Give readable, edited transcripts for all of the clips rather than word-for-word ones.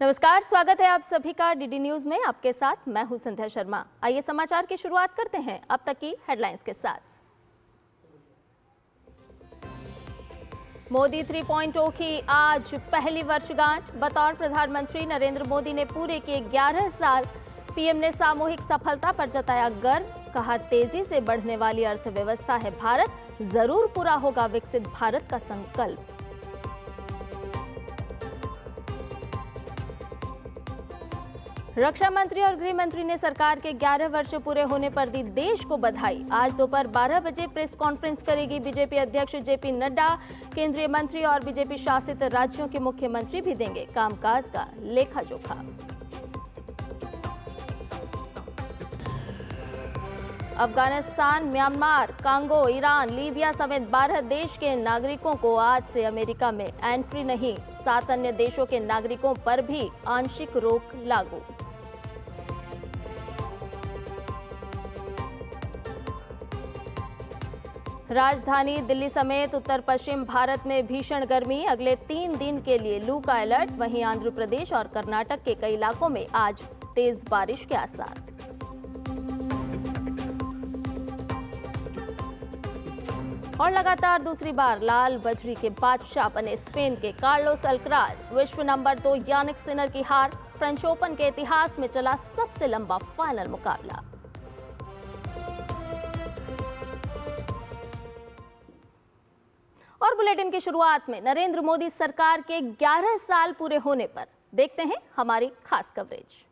नमस्कार, स्वागत है आप सभी का डीडी न्यूज में। आपके साथ मैं हूं संध्या शर्मा। आइए समाचार की शुरुआत करते हैं अब तक की हेडलाइंस के साथ। मोदी 3.0 की आज पहली वर्षगांठ। बतौर प्रधानमंत्री नरेंद्र मोदी ने पूरे किए 11 साल। पीएम ने सामूहिक सफलता पर जताया गर्व। कहा, तेजी से बढ़ने वाली अर्थव्यवस्था है भारत, जरूर पूरा होगा विकसित भारत का संकल्प। रक्षा मंत्री और गृह मंत्री ने सरकार के 11 वर्ष पूरे होने पर दी देश को बधाई। आज दोपहर 12 बजे प्रेस कॉन्फ्रेंस करेगी बीजेपी अध्यक्ष जेपी नड्डा। केंद्रीय मंत्री और बीजेपी शासित राज्यों के मुख्यमंत्री भी देंगे कामकाज का लेखा जोखा। Afghanistan, Myanmar, Congo, Iran, Libya समेत 12 देश के नागरिकों को आज से अमेरिका में एंट्री नहीं। 7 अन्य देशों के नागरिकों पर भी आंशिक रोक लागू। राजधानी दिल्ली समेत उत्तर पश्चिम भारत में भीषण गर्मी। अगले 3 दिन के लिए लू का अलर्ट। वहीं आंध्र प्रदेश और कर्नाटक के कई इलाकों में आज तेज बारिश के आसार। और लगातार दूसरी बार लाल बजरी के बादशाह बने स्पेन के कार्लोस अल्कराज। विश्व नंबर 2 यानिक सिनर की हार। फ्रेंच ओपन के इतिहास में चला सबसे लंबा फाइनल मुकाबला। और बुलेटिन की शुरुआत में नरेंद्र मोदी सरकार के 11 साल पूरे होने पर देखते हैं हमारी खास कवरेज।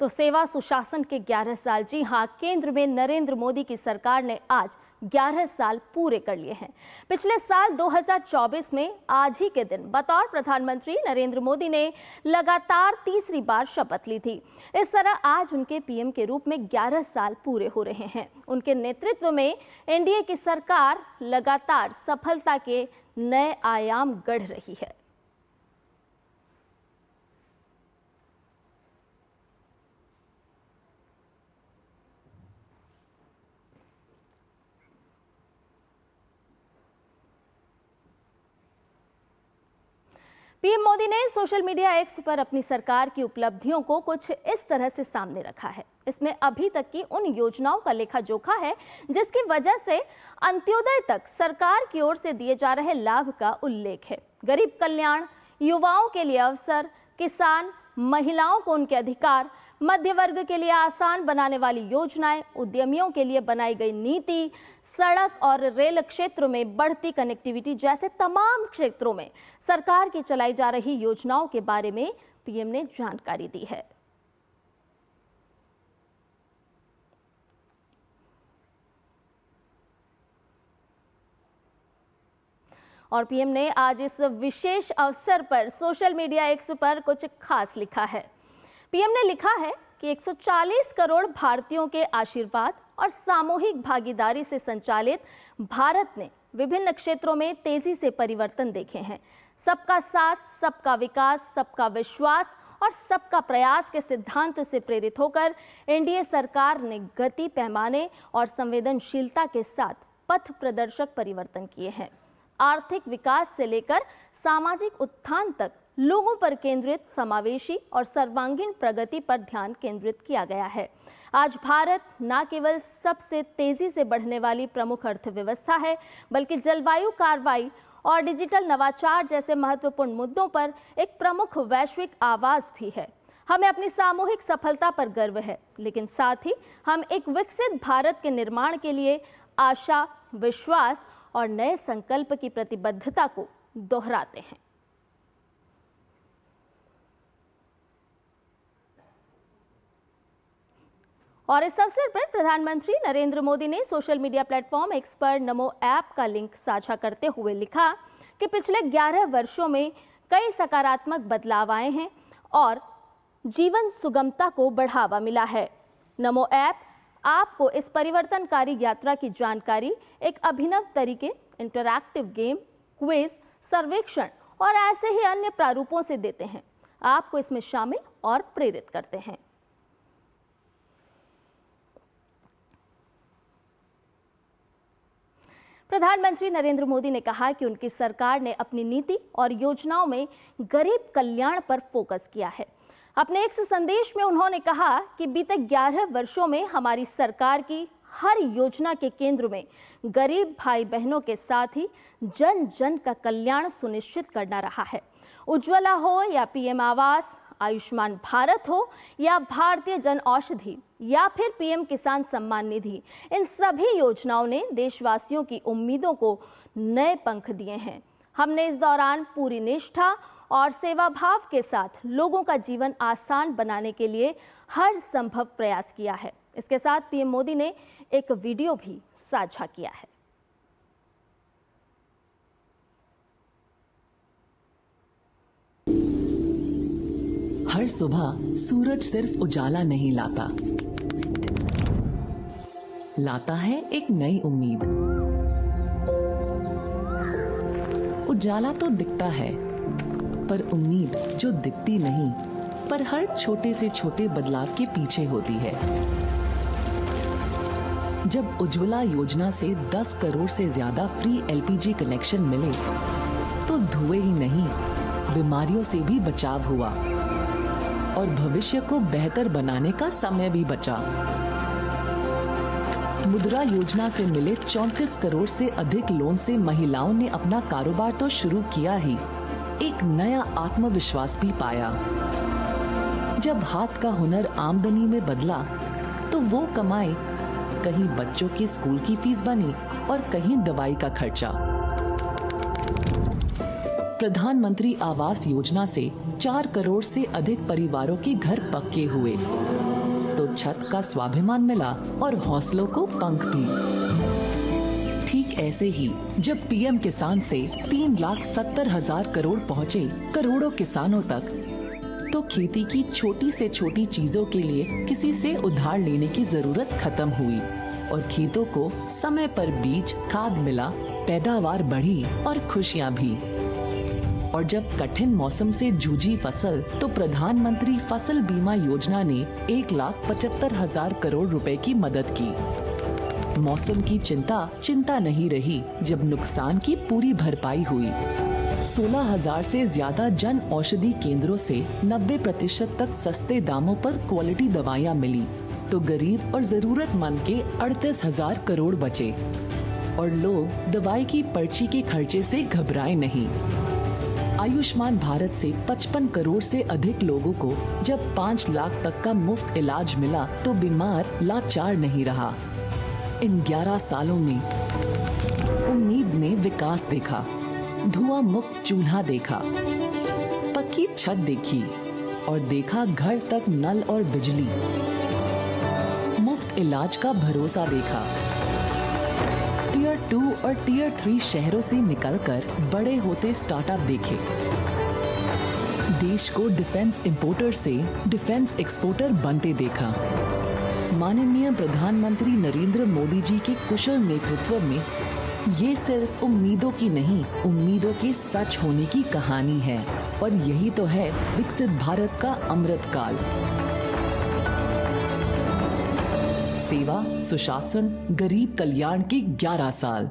तो सेवा सुशासन के 11 साल, जी हां, केंद्र में नरेंद्र मोदी की सरकार ने आज 11 साल पूरे कर लिए हैं। पिछले साल 2024 में आज ही के दिन बतौर प्रधानमंत्री नरेंद्र मोदी ने लगातार तीसरी बार शपथ ली थी। इस तरह आज उनके पीएम के रूप में 11 साल पूरे हो रहे हैं। उनके नेतृत्व में एनडीए की सरकार लगातार सफलता के नए आयाम गढ़ रही है। पीएम मोदी ने सोशल मीडिया एक्स पर अपनी सरकार की उपलब्धियों को कुछ इस तरह से सामने रखा है। इसमें अभी तक की उन योजनाओं का लेखा जोखा है जिसकी वजह से अंत्योदय तक सरकार की ओर से दिए जा रहे लाभ का उल्लेख है। गरीब कल्याण, युवाओं के लिए अवसर, किसान, महिलाओं को उनके अधिकार, मध्य वर्ग के लिए आसान बनाने वाली योजनाएं, उद्यमियों के लिए बनाई गई नीति, सड़क और रेल क्षेत्रों में बढ़ती कनेक्टिविटी जैसे तमाम क्षेत्रों में सरकार की चलाई जा रही योजनाओं के बारे में पीएम ने जानकारी दी है। और पीएम ने आज इस विशेष अवसर पर सोशल मीडिया एक्स पर कुछ खास लिखा है। पीएम ने लिखा है कि 140 करोड़ भारतीयों के आशीर्वाद और सामूहिक भागीदारी से संचालित भारत ने विभिन्न क्षेत्रों में तेजी से परिवर्तन देखे हैं। सबका साथ, सबका विकास, सबका विश्वास और सबका प्रयास के सिद्धांत से प्रेरित होकर एनडीए सरकार ने गति, पैमाने और संवेदनशीलता के साथ पथ प्रदर्शक परिवर्तन किए हैं। आर्थिक विकास से लेकर सामाजिक उत्थान तक लोगों पर केंद्रित समावेशी और सर्वांगीण प्रगति पर ध्यान केंद्रित किया गया है। आज भारत न केवल सबसे तेजी से बढ़ने वाली प्रमुख अर्थव्यवस्था है, बल्कि जलवायु कार्रवाई और डिजिटल नवाचार जैसे महत्वपूर्ण मुद्दों पर एक प्रमुख वैश्विक आवाज भी है। हमें अपनी सामूहिक सफलता पर गर्व है, लेकिन साथ ही हम एक विकसित भारत के निर्माण के लिए आशा, विश्वास और नए संकल्प की प्रतिबद्धता को दोहराते हैं। और इस अवसर पर प्रधानमंत्री नरेंद्र मोदी ने सोशल मीडिया प्लेटफॉर्म एक्स पर नमो ऐप का लिंक साझा करते हुए लिखा कि पिछले 11 वर्षों में कई सकारात्मक बदलाव आए हैं और जीवन सुगमता को बढ़ावा मिला है। नमो ऐप आपको इस परिवर्तनकारी यात्रा की जानकारी एक अभिनव तरीके, इंटरैक्टिव गेम, क्विज, सर्वेक्षण और ऐसे ही अन्य प्रारूपों से देते हैं। आपको इसमें शामिल और प्रेरित करते हैं। प्रधानमंत्री नरेंद्र मोदी ने कहा कि उनकी सरकार ने अपनी नीति और योजनाओं में गरीब कल्याण पर फोकस किया है। अपने एक संदेश में उन्होंने कहा कि बीते 11 वर्षों में हमारी सरकार की हर योजना के केंद्र में गरीब भाई बहनों के साथ ही जन जन का कल्याण सुनिश्चित करना रहा है। उज्ज्वला हो या पीएम आवास, आयुष्मान भारत हो या भारतीय जन औषधि या फिर पीएम किसान सम्मान निधि, इन सभी योजनाओं ने देशवासियों की उम्मीदों को नए पंख दिए हैं। हमने इस दौरान पूरी निष्ठा और सेवा भाव के साथ लोगों का जीवन आसान बनाने के लिए हर संभव प्रयास किया है। इसके साथ पीएम मोदी ने एक वीडियो भी साझा किया है। हर सुबह सूरज सिर्फ उजाला नहीं लाता है एक नई उम्मीद। उजाला तो दिखता है, पर उम्मीद जो दिखती नहीं, पर हर छोटे से छोटे बदलाव के पीछे होती है। जब उज्ज्वला योजना से 10 करोड़ से ज्यादा फ्री एलपीजी कनेक्शन मिले, तो धुएं ही नहीं, बीमारियों से भी बचाव हुआ और भविष्य को बेहतर बनाने का समय भी बचा। मुद्रा योजना से मिले 34 करोड़ से अधिक लोन से महिलाओं ने अपना कारोबार तो शुरू किया ही, एक नया आत्मविश्वास भी पाया। जब हाथ का हुनर आमदनी में बदला, तो वो कमाई कहीं बच्चों के स्कूल की फीस बनी और कहीं दवाई का खर्चा। प्रधानमंत्री आवास योजना से 4 करोड़ से अधिक परिवारों के घर पक्के हुए, तो छत का स्वाभिमान मिला और हौसलों को पंख भी। ठीक ऐसे ही जब पीएम किसान से 3,70,000 करोड़ पहुँचे करोड़ों किसानों तक, तो खेती की छोटी से छोटी चीजों के लिए किसी से उधार लेने की जरूरत खत्म हुई और खेतों को समय पर बीज, खाद मिला, पैदावार बढ़ी और खुशियाँ भी। और जब कठिन मौसम से जूझी फसल, तो प्रधानमंत्री फसल बीमा योजना ने 1,75,000 करोड़ रुपए की मदद की। मौसम की चिंता नहीं रही जब नुकसान की पूरी भरपाई हुई। 16,000 से ज्यादा जन औषधि केंद्रों से 90% तक सस्ते दामों पर क्वालिटी दवाइयाँ मिली, तो गरीब और जरूरतमंद के 38,000 करोड़ बचे और लोग दवाई की पर्ची के खर्चे से घबराए नहीं। आयुष्मान भारत से 55 करोड़ से अधिक लोगों को जब 5 लाख तक का मुफ्त इलाज मिला, तो बीमार लाचार नहीं रहा। इन 11 सालों में उम्मीद ने विकास देखा, धुआं मुक्त चूल्हा देखा, पक्की छत देखी और देखा घर तक नल और बिजली, मुफ्त इलाज का भरोसा देखा। टियर 2 और टियर 3 शहरों से निकलकर बड़े होते स्टार्टअप देखे। देश को डिफेंस इंपोर्टर से डिफेंस एक्सपोर्टर बनते देखा। माननीय प्रधानमंत्री नरेंद्र मोदी जी के कुशल नेतृत्व में ये सिर्फ उम्मीदों की नहीं, उम्मीदों के सच होने की कहानी है और यही तो है विकसित भारत का अमृतकाल। सेवा, सुशासन, गरीब कल्याण के 11 साल।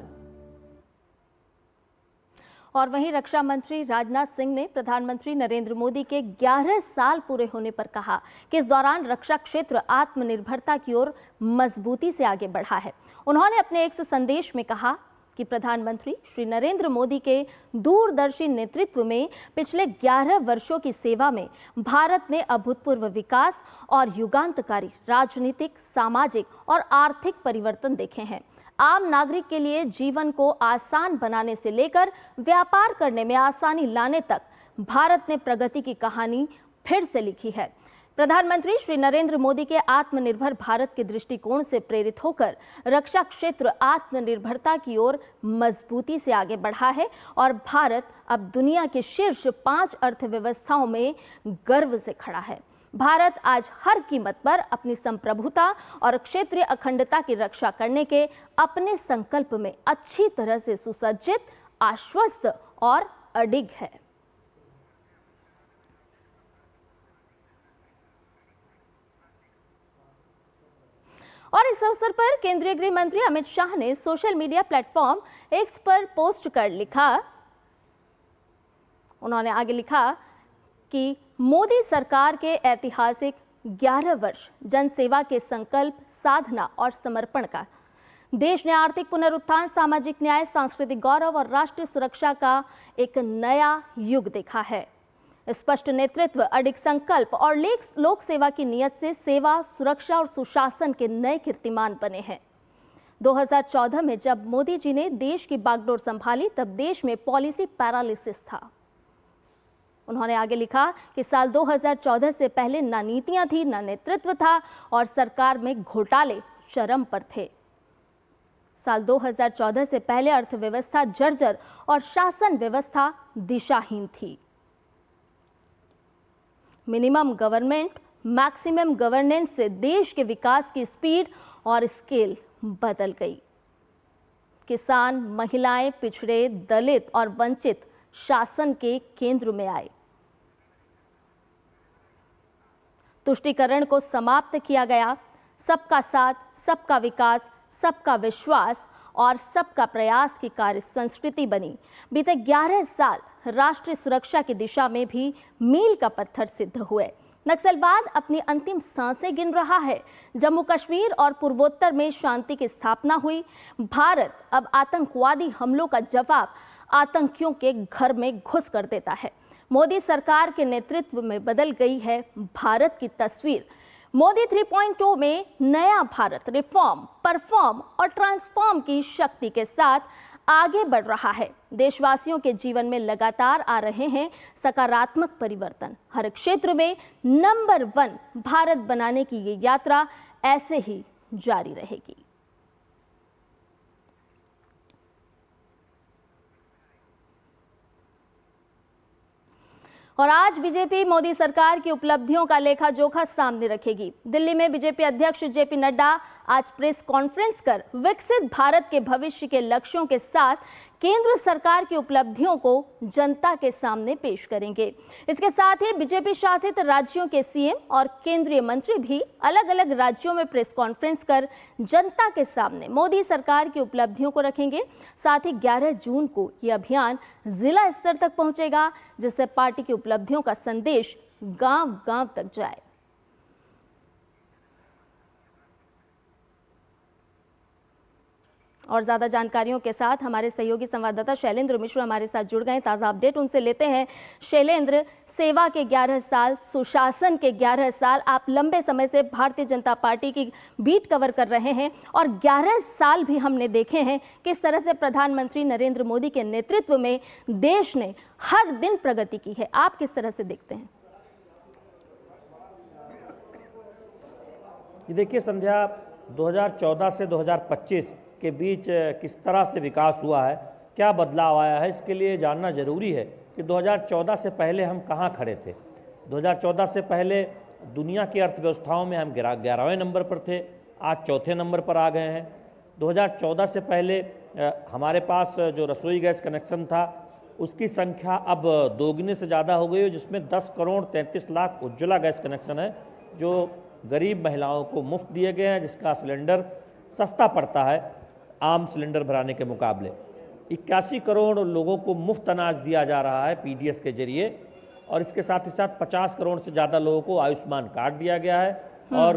और वहीं रक्षा मंत्री राजनाथ सिंह ने प्रधानमंत्री नरेंद्र मोदी के 11 साल पूरे होने पर कहा कि इस दौरान रक्षा क्षेत्र आत्मनिर्भरता की ओर मजबूती से आगे बढ़ा है। उन्होंने अपने एक संदेश में कहा कि प्रधानमंत्री श्री नरेंद्र मोदी के दूरदर्शी नेतृत्व में पिछले 11 वर्षों की सेवा में भारत ने अभूतपूर्व विकास और युगांतकारी राजनीतिक, सामाजिक और आर्थिक परिवर्तन देखे हैं। आम नागरिक के लिए जीवन को आसान बनाने से लेकर व्यापार करने में आसानी लाने तक भारत ने प्रगति की कहानी फिर से लिखी है। प्रधानमंत्री श्री नरेंद्र मोदी के आत्मनिर्भर भारत के दृष्टिकोण से प्रेरित होकर रक्षा क्षेत्र आत्मनिर्भरता की ओर मजबूती से आगे बढ़ा है और भारत अब दुनिया के शीर्ष 5 अर्थव्यवस्थाओं में गर्व से खड़ा है। भारत आज हर कीमत पर अपनी संप्रभुता और क्षेत्रीय अखंडता की रक्षा करने के अपने संकल्प में अच्छी तरह से सुसज्जित, आश्वस्त और अडिग है। और इस अवसर पर केंद्रीय गृह मंत्री अमित शाह ने सोशल मीडिया प्लेटफॉर्म एक्स पर पोस्ट कर उन्होंने आगे लिखा कि मोदी सरकार के ऐतिहासिक 11 वर्ष जनसेवा के संकल्प, साधना और समर्पण का देश ने आर्थिक पुनरुत्थान, सामाजिक न्याय, सांस्कृतिक गौरव और राष्ट्रीय सुरक्षा का एक नया युग देखा है। स्पष्ट नेतृत्व, अडिग संकल्प और लोक सेवा की नियत से सेवा, सुरक्षा और सुशासन के नए कीर्तिमान बने हैं। 2014 में जब मोदी जी ने देश की बागडोर संभाली, तब देश में पॉलिसी पैरालिसिस था। उन्होंने आगे लिखा कि साल 2014 से पहले ना नीतियां थी, ना नेतृत्व था और सरकार में घोटाले चरम पर थे। साल 2014 से पहले अर्थव्यवस्था जर्जर और शासन व्यवस्था दिशाहीन थी। मिनिमम गवर्नमेंट, मैक्सिमम गवर्नेंस से देश के विकास की स्पीड और स्केल बदल गई। किसान, महिलाएं, पिछड़े, दलित और वंचित शासन के केंद्र में आए। तुष्टीकरण को समाप्त किया गया। सबका साथ, सबका विकास, सबका विश्वास और सबका प्रयास की कार्य संस्कृति बनी। बीते 11 साल राष्ट्रीय सुरक्षा की दिशा में भी मील का पत्थर सिद्ध हुए। नक्सलवाद अपनी अंतिम सांसें गिन रहा है। जम्मू कश्मीर और पूर्वोत्तर में शांति की स्थापना हुई। भारत अब आतंकवादी हमलों का जवाब आतंकियों के घर में घुस कर देता है। मोदी सरकार के नेतृत्व में बदल गई है भारत की तस्वीर। मोदी 3.0 में नया भारत रिफॉर्म, परफॉर्म और ट्रांसफॉर्म की शक्ति के साथ आगे बढ़ रहा है। देशवासियों के जीवन में लगातार आ रहे हैं सकारात्मक परिवर्तन। हर क्षेत्र में नंबर 1 भारत बनाने की ये यात्रा ऐसे ही जारी रहेगी। और आज बीजेपी मोदी सरकार की उपलब्धियों का लेखा जोखा सामने रखेगी। दिल्ली में बीजेपी अध्यक्ष जेपी नड्डा आज प्रेस कॉन्फ्रेंस कर विकसित भारत के भविष्य के लक्ष्यों के साथ केंद्र सरकार की उपलब्धियों को जनता के सामने पेश करेंगे। इसके साथ ही बीजेपी शासित राज्यों के सीएम और केंद्रीय मंत्री भी अलग अलग राज्यों में प्रेस कॉन्फ्रेंस कर जनता के सामने मोदी सरकार की उपलब्धियों को रखेंगे। साथ ही 11 जून को यह अभियान जिला स्तर तक पहुंचेगा, जिससे पार्टी की उपलब्धियों का संदेश गांव-गांव तक जाए। और ज्यादा जानकारियों के साथ हमारे सहयोगी संवाददाता शैलेंद्र मिश्र हमारे साथ जुड़ गए। ताज़ा अपडेट उनसे लेते हैं। शैलेंद्र, सेवा के 11 साल, सुशासन के 11 साल, आप लंबे समय से भारतीय जनता पार्टी की बीट कवर कर रहे हैं और 11 साल भी हमने देखे हैं किस तरह से प्रधानमंत्री नरेंद्र मोदी के नेतृत्व में देश ने हर दिन प्रगति की है। आप किस तरह से देखते हैं? देखिए संध्या, 2014 से 2025 के बीच किस तरह से विकास हुआ है, क्या बदलाव आया है, इसके लिए जानना जरूरी है कि 2014 से पहले हम कहाँ खड़े थे। 2014 से पहले दुनिया की अर्थव्यवस्थाओं में हम 11वें नंबर पर थे, आज चौथे नंबर पर आ गए हैं। 2014 से पहले हमारे पास जो रसोई गैस कनेक्शन था उसकी संख्या अब दोगुने से ज़्यादा हो गई है, जिसमें 10 करोड़ 33 लाख उज्ज्वला गैस कनेक्शन है जो गरीब महिलाओं को मुफ्त दिए गए हैं, जिसका सिलेंडर सस्ता पड़ता है आम सिलेंडर भराने के मुकाबले। 81 करोड़ लोगों को मुफ्त अनाज दिया जा रहा है पीडीएस के जरिए, और इसके साथ ही साथ 50 करोड़ से ज़्यादा लोगों को आयुष्मान कार्ड दिया गया है। और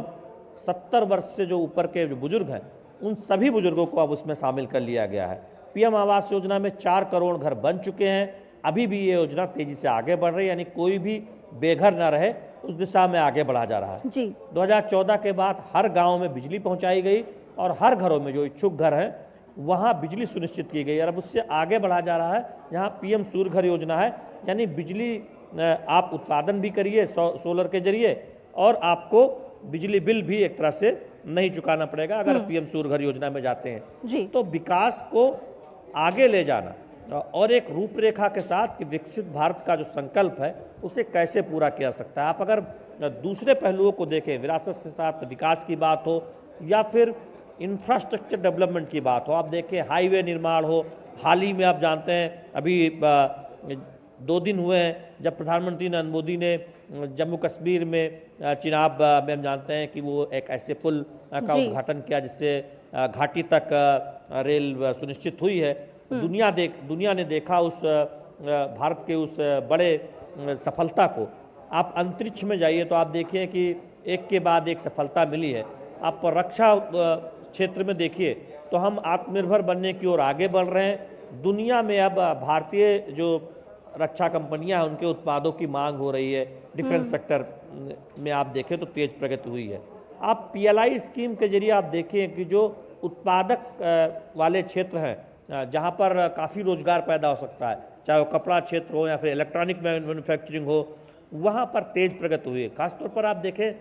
70 वर्ष से जो ऊपर के जो बुजुर्ग हैं उन सभी बुजुर्गों को अब उसमें शामिल कर लिया गया है। पीएम आवास योजना में 4 करोड़ घर बन चुके हैं। अभी भी ये योजना तेजी से आगे बढ़ रही है, यानी कोई भी बेघर न रहे, उस दिशा में आगे बढ़ा जा रहा है जी। 2014 के बाद हर गाँव में बिजली पहुँचाई गई और हर घरों में जो इच्छुक घर हैं वहाँ बिजली सुनिश्चित की गई। और अब उससे आगे बढ़ा जा रहा है, यहाँ पीएम सूर्य घर योजना है, यानी बिजली आप उत्पादन भी करिए सोलर के जरिए और आपको बिजली बिल भी एक तरह से नहीं चुकाना पड़ेगा अगर पीएम सूर्य घर योजना में जाते हैं जी। तो विकास को आगे ले जाना और एक रूपरेखा के साथ कि विकसित भारत का जो संकल्प है उसे कैसे पूरा किया जा सकता है। आप अगर दूसरे पहलुओं को देखें, विरासत के साथ विकास की बात हो या फिर इंफ्रास्ट्रक्चर डेवलपमेंट की बात हो, आप देखें हाईवे निर्माण हो, हाल ही में आप जानते हैं अभी 2 दिन हुए हैं जब प्रधानमंत्री नरेंद्र मोदी ने जम्मू कश्मीर में चिनाब में हम जानते हैं कि वो एक ऐसे पुल का उद्घाटन किया जिससे घाटी तक रेल सुनिश्चित हुई है। दुनिया ने देखा उस भारत के उस बड़े सफलता को। आप अंतरिक्ष में जाइए तो आप देखिए कि एक के बाद एक सफलता मिली है। आप रक्षा क्षेत्र में देखिए तो हम आत्मनिर्भर बनने की ओर आगे बढ़ रहे हैं। दुनिया में अब भारतीय जो रक्षा कंपनियां हैं उनके उत्पादों की मांग हो रही है। डिफेंस सेक्टर में आप देखें तो तेज प्रगति हुई है। आप PLI स्कीम के जरिए आप देखें कि जो उत्पादक वाले क्षेत्र हैं जहां पर काफ़ी रोजगार पैदा हो सकता है, चाहे वो कपड़ा क्षेत्र हो या फिर इलेक्ट्रॉनिक मैन्युफैक्चरिंग हो, वहां पर तेज प्रगति हुई है। खासतौर पर आप देखें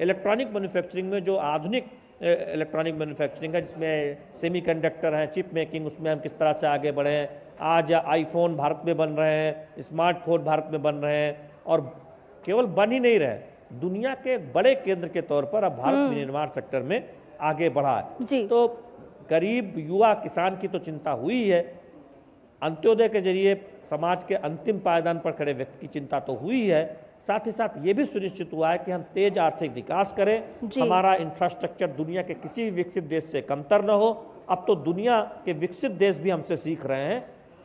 इलेक्ट्रॉनिक मैन्युफैक्चरिंग में जो आधुनिक इलेक्ट्रॉनिक मैन्युफैक्चरिंग है जिसमें सेमीकंडक्टर हैं, चिप मेकिंग, उसमें हम किस तरह से आगे बढ़े हैं। आज आईफोन भारत में बन रहे हैं, स्मार्टफोन भारत में बन रहे हैं और केवल बन ही नहीं रहे, दुनिया के बड़े केंद्र के तौर पर अब भारत विनिर्माण सेक्टर में आगे बढ़ा है। तो गरीब युवा किसान की तो चिंता हुई है, अंत्योदय के जरिए समाज के अंतिम पायदान पर खड़े व्यक्ति की चिंता तो हुई है, साथ ही साथ ये भी सुनिश्चित हुआ है कि हम तेज आर्थिक विकास करें, हमारा इंफ्रास्ट्रक्चर दुनिया के किसी भी विकसित देश से कमतर न हो। अब तो दुनिया के विकसित देश भी हमसे सीख रहे हैं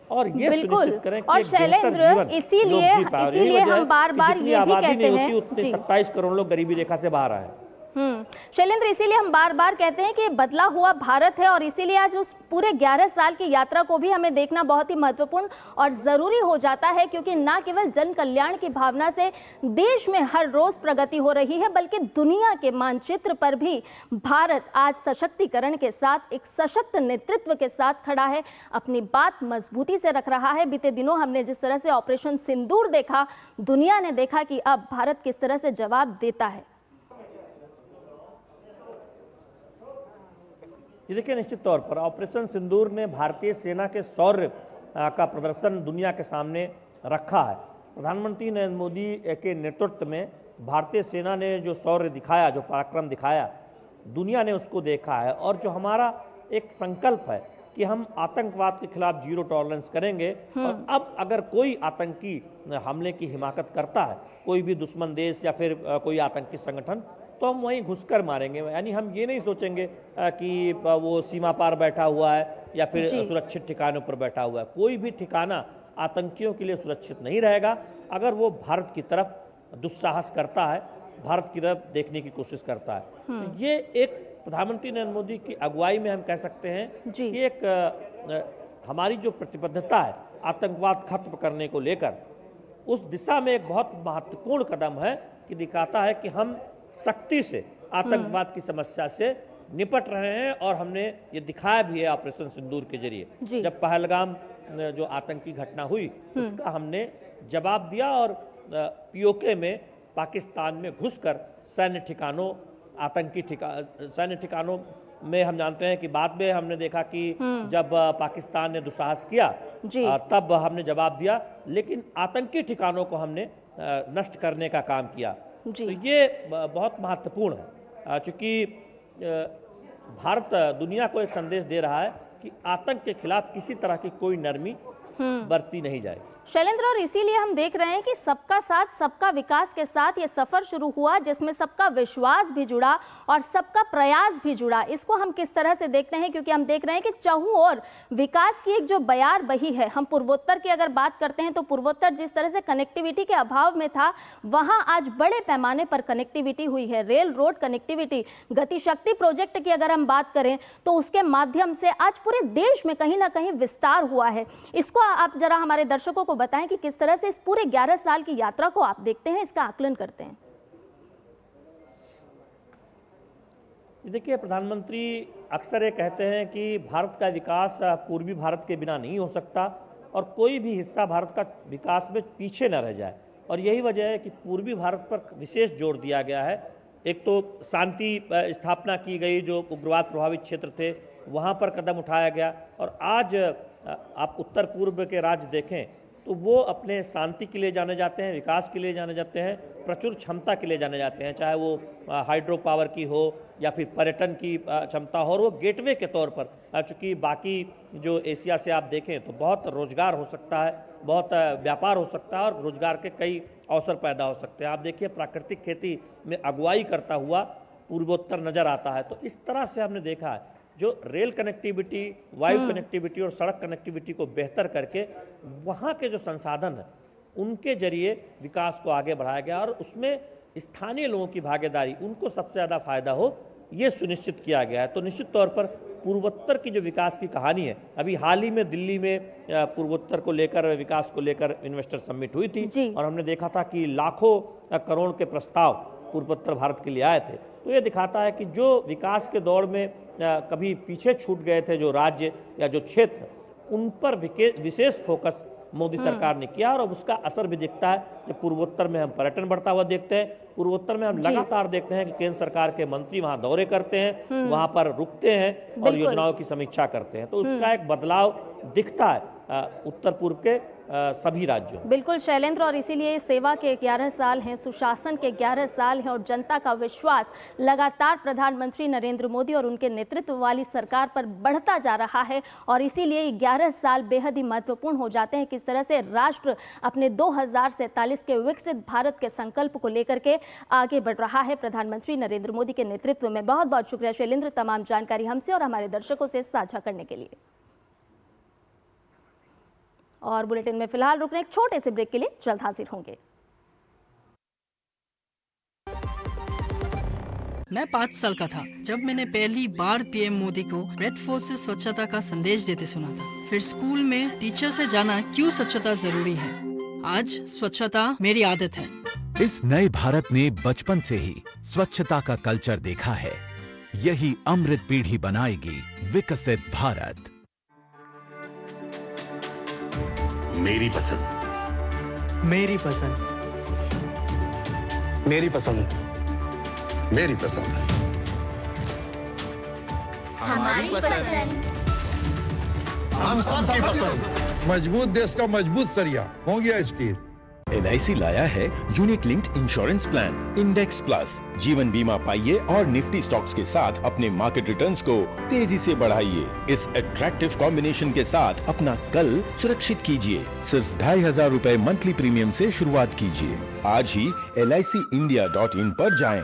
और ये सुनिश्चित करें कि और शैलेंद्र, इसीलिए हम बार-बार ये भी कहते हैं, उतने 27 करोड़ लोग गरीबी रेखा से बाहर आए। शैलेंद्र, इसीलिए हम बार-बार कहते हैं कि बदला हुआ भारत है और इसीलिए आज उस पूरे 11 साल की यात्रा को भी हमें देखना बहुत ही महत्वपूर्ण और जरूरी हो जाता है, क्योंकि न केवल जन कल्याण की भावना से देश में हर रोज प्रगति हो रही है, बल्कि दुनिया के मानचित्र पर भी भारत आज सशक्तिकरण के साथ, एक सशक्त नेतृत्व के साथ खड़ा है, अपनी बात मजबूती से रख रहा है। बीते दिनों हमने जिस तरह से ऑपरेशन सिंदूर देखा, दुनिया ने देखा कि अब भारत किस तरह से जवाब देता है। देखिए, निश्चित तौर पर ऑपरेशन सिंदूर ने भारतीय सेना के शौर्य का प्रदर्शन दुनिया के सामने रखा है। प्रधानमंत्री नरेंद्र मोदी के नेतृत्व में भारतीय सेना ने जो शौर्य दिखाया, जो पराक्रम दिखाया, दुनिया ने उसको देखा है। और जो हमारा एक संकल्प है कि हम आतंकवाद के खिलाफ जीरो टॉलरेंस करेंगे और अब अगर कोई आतंकी हमले की हिमाकत करता है, कोई भी दुश्मन देश या फिर कोई आतंकी संगठन, तो हम वहीं घुसकर मारेंगे। यानी हम ये नहीं सोचेंगे कि वो सीमा पार बैठा हुआ है या फिर सुरक्षित ठिकानों पर बैठा हुआ है। कोई भी ठिकाना आतंकियों के लिए सुरक्षित नहीं रहेगा अगर वो भारत की तरफ दुस्साहस करता है, भारत की तरफ देखने की कोशिश करता है। तो ये एक प्रधानमंत्री नरेंद्र मोदी की अगुवाई में हम कह सकते हैं कि एक हमारी जो प्रतिबद्धता है आतंकवाद खत्म करने को लेकर, उस दिशा में एक बहुत महत्वपूर्ण कदम है कि दिखाता है कि हम सख्ती से आतंकवाद की समस्या से निपट रहे हैं। और हमने ये दिखाया भी है ऑपरेशन सिंदूर के जरिए। जब पहलगाम जो आतंकी घटना हुई उसका हमने जवाब दिया और POK में पाकिस्तान में घुसकर सैन्य ठिकानों में हम जानते हैं कि बाद में हमने देखा कि जब पाकिस्तान ने दुस्साहस किया तब हमने जवाब दिया, लेकिन आतंकी ठिकानों को हमने नष्ट करने का काम किया। तो ये बहुत महत्वपूर्ण है, चूंकि भारत दुनिया को एक संदेश दे रहा है कि आतंक के खिलाफ किसी तरह की कोई नरमी बरती नहीं जाएगी। शैलेंद्र, और इसीलिए हम देख रहे हैं कि सबका साथ सबका विकास के साथ ये सफर शुरू हुआ, जिसमें सबका विश्वास भी जुड़ा और सबका प्रयास भी जुड़ा। इसको हम किस तरह से देखते हैं, क्योंकि हम देख रहे हैं कि चारों ओर विकास की एक जो बयार बही है। हम पूर्वोत्तर की अगर बात करते हैं तो पूर्वोत्तर जिस तरह से कनेक्टिविटी के अभाव में था, वहां आज बड़े पैमाने पर कनेक्टिविटी हुई है। रेल रोड कनेक्टिविटी, गति शक्ति प्रोजेक्ट की अगर हम बात करें तो उसके माध्यम से आज पूरे देश में कहीं ना कहीं विस्तार हुआ है। इसको आप जरा हमारे दर्शकों को बताएं कि किस तरह से इस पूरे 11 साल की यात्रा को आप देखते हैं, इसका आकलन करते हैं। देखिए, प्रधानमंत्री अक्सर ये कहते हैं कि भारत का विकास पूर्वी भारत के बिना नहीं हो सकता और कोई भी हिस्सा भारत का विकास में पीछे न रह जाए। और यही वजह है कि पूर्वी भारत पर विशेष जोर दिया गया है। एक तो शांति स्थापना की गई, जो उग्रवाद प्रभावित क्षेत्र थे वहाँ पर कदम उठाया गया, और आज आप उत्तर पूर्व के राज्य देखें तो वो अपने शांति के लिए जाने जाते हैं, विकास के लिए जाने जाते हैं, प्रचुर क्षमता के लिए जाने जाते हैं, चाहे वो हाइड्रो पावर की हो या फिर पर्यटन की क्षमता हो। और वो गेटवे के तौर पर, चूँकि बाकी जो एशिया से आप देखें तो बहुत रोजगार हो सकता है, बहुत व्यापार हो सकता है और रोजगार के कई अवसर पैदा हो सकते हैं। आप देखिए प्राकृतिक खेती में अगुवाई करता हुआ पूर्वोत्तर नज़र आता है। तो इस तरह से हमने देखा है जो रेल कनेक्टिविटी, वायु कनेक्टिविटी और सड़क कनेक्टिविटी को बेहतर करके वहाँ के जो संसाधन हैं उनके जरिए विकास को आगे बढ़ाया गया और उसमें स्थानीय लोगों की भागीदारी, उनको सबसे ज़्यादा फायदा हो, ये सुनिश्चित किया गया है। तो निश्चित तौर पर पूर्वोत्तर की जो विकास की कहानी है, अभी हाल ही में दिल्ली में पूर्वोत्तर को लेकर, विकास को लेकर इन्वेस्टर समिट हुई थी और हमने देखा था कि लाखों करोड़ के प्रस्ताव पूर्वोत्तर भारत के लिए आए थे। तो ये दिखाता है कि जो विकास के दौर में कभी पीछे छूट गए थे जो राज्य या जो क्षेत्र, उन पर विशेष फोकस मोदी सरकार ने किया और अब उसका असर भी दिखता है। जब पूर्वोत्तर में हम पर्यटन बढ़ता हुआ देखते हैं, पूर्वोत्तर में हम लगातार देखते हैं कि केंद्र सरकार के मंत्री वहां दौरे करते हैं, वहां पर रुकते हैं और योजनाओं की समीक्षा करते हैं। तो उसका एक बदलाव दिखता है उत्तर पूर्व के सभी राज्यों। बिल्कुल शैलेंद्र, और इसीलिए सेवा के 11 साल हैं, सुशासन के 11 साल हैं और जनता का विश्वास लगातार प्रधानमंत्री नरेंद्र मोदी और उनके नेतृत्व वाली सरकार पर बढ़ता जा रहा है। और इसीलिए 11 साल बेहद ही महत्वपूर्ण हो जाते हैं। किस तरह से राष्ट्र अपने 2047 के विकसित भारत के संकल्प को लेकर के आगे बढ़ रहा है प्रधानमंत्री नरेंद्र मोदी के नेतृत्व में। बहुत बहुत शुक्रिया शैलेंद्र, तमाम जानकारी हमसे और हमारे दर्शकों से साझा करने के लिए। और बुलेटिन में फिलहाल रुकने एक छोटे से ब्रेक के लिए जल्द हाजिर होंगे। मैं 5 साल का था जब मैंने पहली बार पीएम मोदी को रेड फोर्ट से स्वच्छता का संदेश देते सुना था। फिर स्कूल में टीचर से जाना क्यों स्वच्छता जरूरी है। आज स्वच्छता मेरी आदत है। इस नए भारत ने बचपन से ही स्वच्छता का कल्चर देखा है। यही अमृत पीढ़ी बनाएगी विकसित भारत। मेरी पसंद, मेरी पसंद, मेरी पसंद, मेरी पसंद, हमारी पसंद, हम सबकी पसंद। मजबूत देश का मजबूत सरिया हो गया स्टील। LIC लाया है unit linked insurance plan index plus. जीवन बीमा पाइए और निफ्टी स्टॉक्स के साथ अपने मार्केट रिटर्न्स को तेजी से बढ़ाइए। इस अट्रैक्टिव कॉम्बिनेशन के साथ अपना कल सुरक्षित कीजिए। सिर्फ 2500 रुपए मंथली प्रीमियम से शुरुआत कीजिए। आज ही LICindia.in पर जाएं।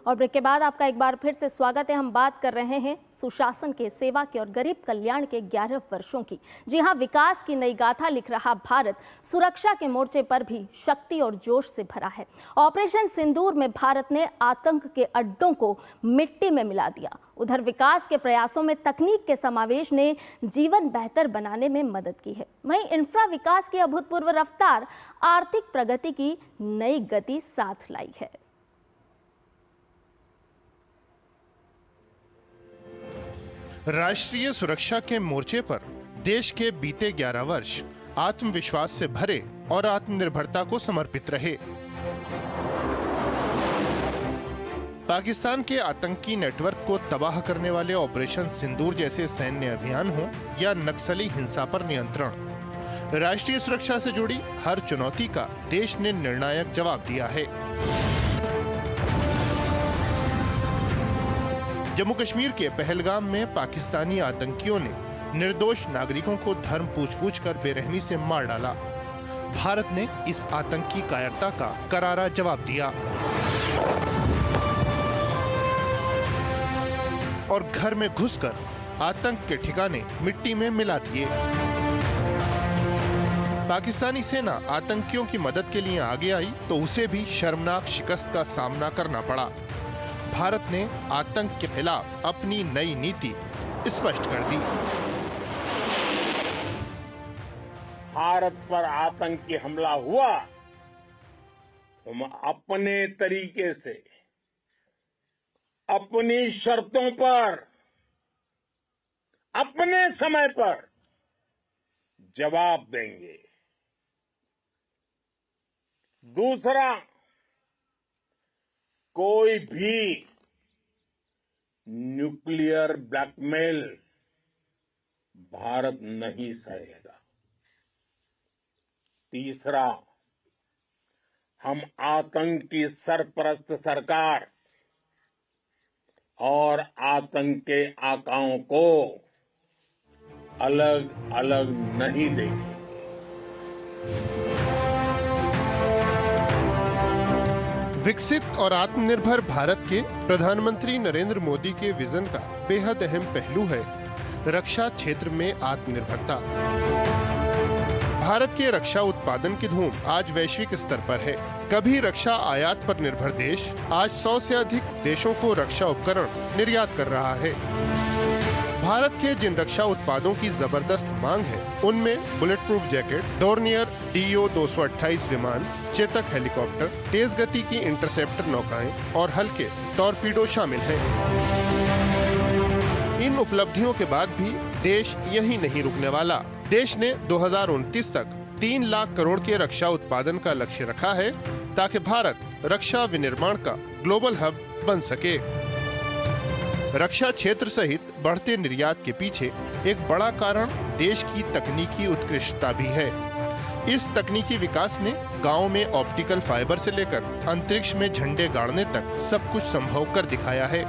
और ब्रेक के बाद आपका एक बार फिर से स्वागत है। हम बात कर रहे हैं सुशासन के, सेवा के और गरीब कल्याण के 11 वर्षों की। जी हां, विकास की नई गाथा लिख रहा भारत सुरक्षा के मोर्चे पर भी शक्ति और जोश से भरा है। ऑपरेशन सिंदूर में भारत ने आतंक के अड्डों को मिट्टी में मिला दिया। उधर विकास के प्रयासों में तकनीक के समावेश ने जीवन बेहतर बनाने में मदद की है। वहीं इंफ्रा विकास की अभूतपूर्व रफ्तार आर्थिक प्रगति की नई गति साथ लाई है। राष्ट्रीय सुरक्षा के मोर्चे पर देश के बीते 11 वर्ष आत्मविश्वास से भरे और आत्मनिर्भरता को समर्पित रहे। पाकिस्तान के आतंकी नेटवर्क को तबाह करने वाले ऑपरेशन सिंदूर जैसे सैन्य अभियान हो या नक्सली हिंसा पर नियंत्रण, राष्ट्रीय सुरक्षा से जुड़ी हर चुनौती का देश ने निर्णायक जवाब दिया है। जम्मू कश्मीर के पहलगाम में पाकिस्तानी आतंकियों ने निर्दोष नागरिकों को धर्म पूछ-पूछ कर बेरहमी से मार डाला। भारत ने इस आतंकी कायरता का करारा जवाब दिया और घर में घुसकर आतंक के ठिकाने मिट्टी में मिला दिए। पाकिस्तानी सेना आतंकियों की मदद के लिए आगे आई तो उसे भी शर्मनाक शिकस्त का सामना करना पड़ा। भारत ने आतंक के खिलाफ अपनी नई नीति स्पष्ट कर दी। भारत पर आतंकी हमला हुआ तो हम अपने तरीके से, अपनी शर्तों पर, अपने समय पर जवाब देंगे। दूसरा, कोई भी न्यूक्लियर ब्लैकमेल भारत नहीं सहेगा। तीसरा, हम आतंक की सरपरस्त सरकार और आतंक के आकाओं को अलग अलग नहीं देंगे। विकसित और आत्मनिर्भर भारत के प्रधानमंत्री नरेंद्र मोदी के विजन का बेहद अहम पहलू है रक्षा क्षेत्र में आत्मनिर्भरता। भारत के रक्षा उत्पादन की धूम आज वैश्विक स्तर पर है। कभी रक्षा आयात पर निर्भर देश आज 100 से अधिक देशों को रक्षा उपकरण निर्यात कर रहा है। भारत के जिन रक्षा उत्पादों की जबरदस्त मांग है, उनमें bullet proof jacket, Dornier DO-228 विमान, चेतक हेलीकॉप्टर, तेज गति की इंटरसेप्टर नौकाएं और हल्के टॉर्पीडो शामिल हैं। इन उपलब्धियों के बाद भी देश यही नहीं रुकने वाला। देश ने 2029 तक 3 लाख करोड़ के रक्षा उत्पादन का लक्ष्य रखा है, ताकि भारत रक्षा विनिर्माण का ग्लोबल हब बन सके। रक्षा क्षेत्र सहित बढ़ते निर्यात के पीछे एक बड़ा कारण देश की तकनीकी उत्कृष्टता भी है। इस तकनीकी विकास ने गांव में ऑप्टिकल फाइबर से लेकर अंतरिक्ष में झंडे गाड़ने तक सब कुछ संभव कर दिखाया है।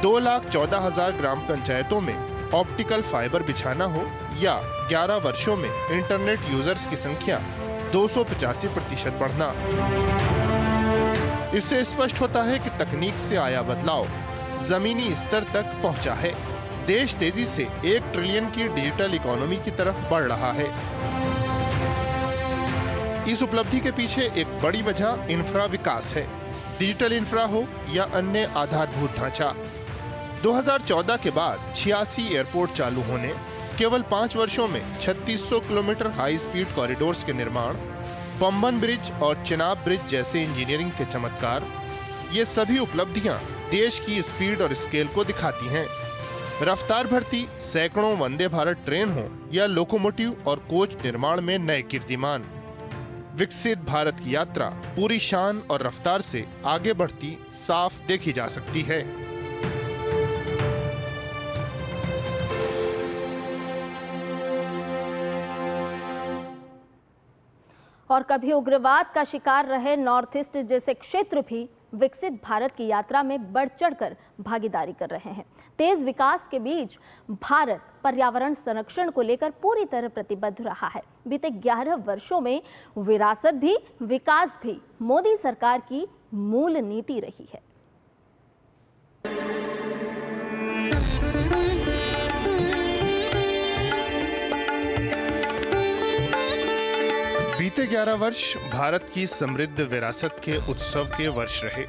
2,14,000 ग्राम पंचायतों में ऑप्टिकल फाइबर बिछाना हो या 11 वर्षों में इंटरनेट यूजर्स की संख्या 285% बढ़ना, इससे स्पष्ट होता है कि तकनीक से आया बदलाव जमीनी स्तर तक पहुंचा है। देश तेजी से 1 ट्रिलियन की डिजिटल इकोनॉमी की तरफ बढ़ रहा है। इस उपलब्धि के पीछे एक बड़ी वजह इंफ्रा विकास है, डिजिटल इंफ्रा हो या अन्य आधारभूत ढांचा। 2014 के बाद 86 एयरपोर्ट चालू होने, केवल 5 वर्षों में 3600 किलोमीटर हाई स्पीड कॉरिडोर्स के निर्माण, पंबन ब्रिज और चिनाब ब्रिज जैसे इंजीनियरिंग के चमत्कार, ये सभी उपलब्धियां देश की स्पीड और स्केल को दिखाती हैं। रफ्तार भर्ती, सैकड़ों वंदे भारत ट्रेन हो या लोकोमोटिव और कोच निर्माण में नए कीर्तिमान, विकसित भारत की यात्रा पूरी शान और रफ्तार से आगे बढ़ती साफ देखी जा सकती है। और कभी उग्रवाद का शिकार रहे नॉर्थ ईस्ट जैसे क्षेत्र भी विकसित भारत की यात्रा में बढ़ चढ़कर भागीदारी कर रहे हैं। तेज विकास के बीच भारत पर्यावरण संरक्षण को लेकर पूरी तरह प्रतिबद्ध रहा है। बीते 11 वर्षों में विरासत भी विकास भी मोदी सरकार की मूल नीति रही है। बीते 11 वर्ष भारत की समृद्ध विरासत के उत्सव के वर्ष रहे।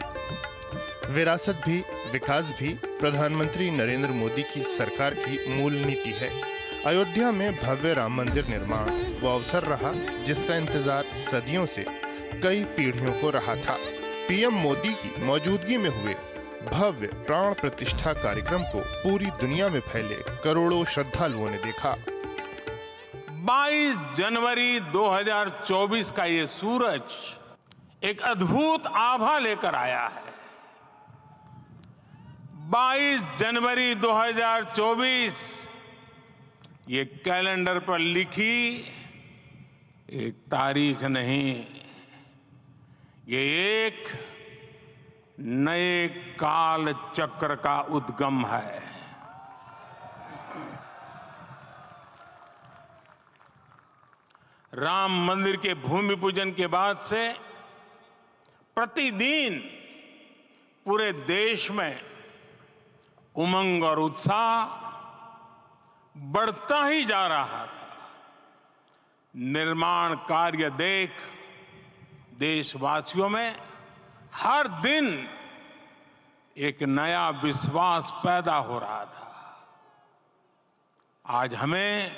विरासत भी विकास भी प्रधानमंत्री नरेंद्र मोदी की सरकार की मूल नीति है। अयोध्या में भव्य राम मंदिर निर्माण वो अवसर रहा जिसका इंतजार सदियों से कई पीढ़ियों को रहा था। पीएम मोदी की मौजूदगी में हुए भव्य प्राण प्रतिष्ठा कार्यक्रम को पूरी दुनिया में फैले करोड़ों श्रद्धालुओं ने देखा। 22 जनवरी 2024 का ये सूरज एक अद्भुत आभा लेकर आया है। 22 जनवरी 2024 ये कैलेंडर पर लिखी एक तारीख नहीं, ये एक नए काल चक्र का उद्गम है। राम मंदिर के भूमि पूजन के बाद से प्रतिदिन पूरे देश में उमंग और उत्साह बढ़ता ही जा रहा था। निर्माण कार्य देख देशवासियों में हर दिन एक नया विश्वास पैदा हो रहा था। आज हमें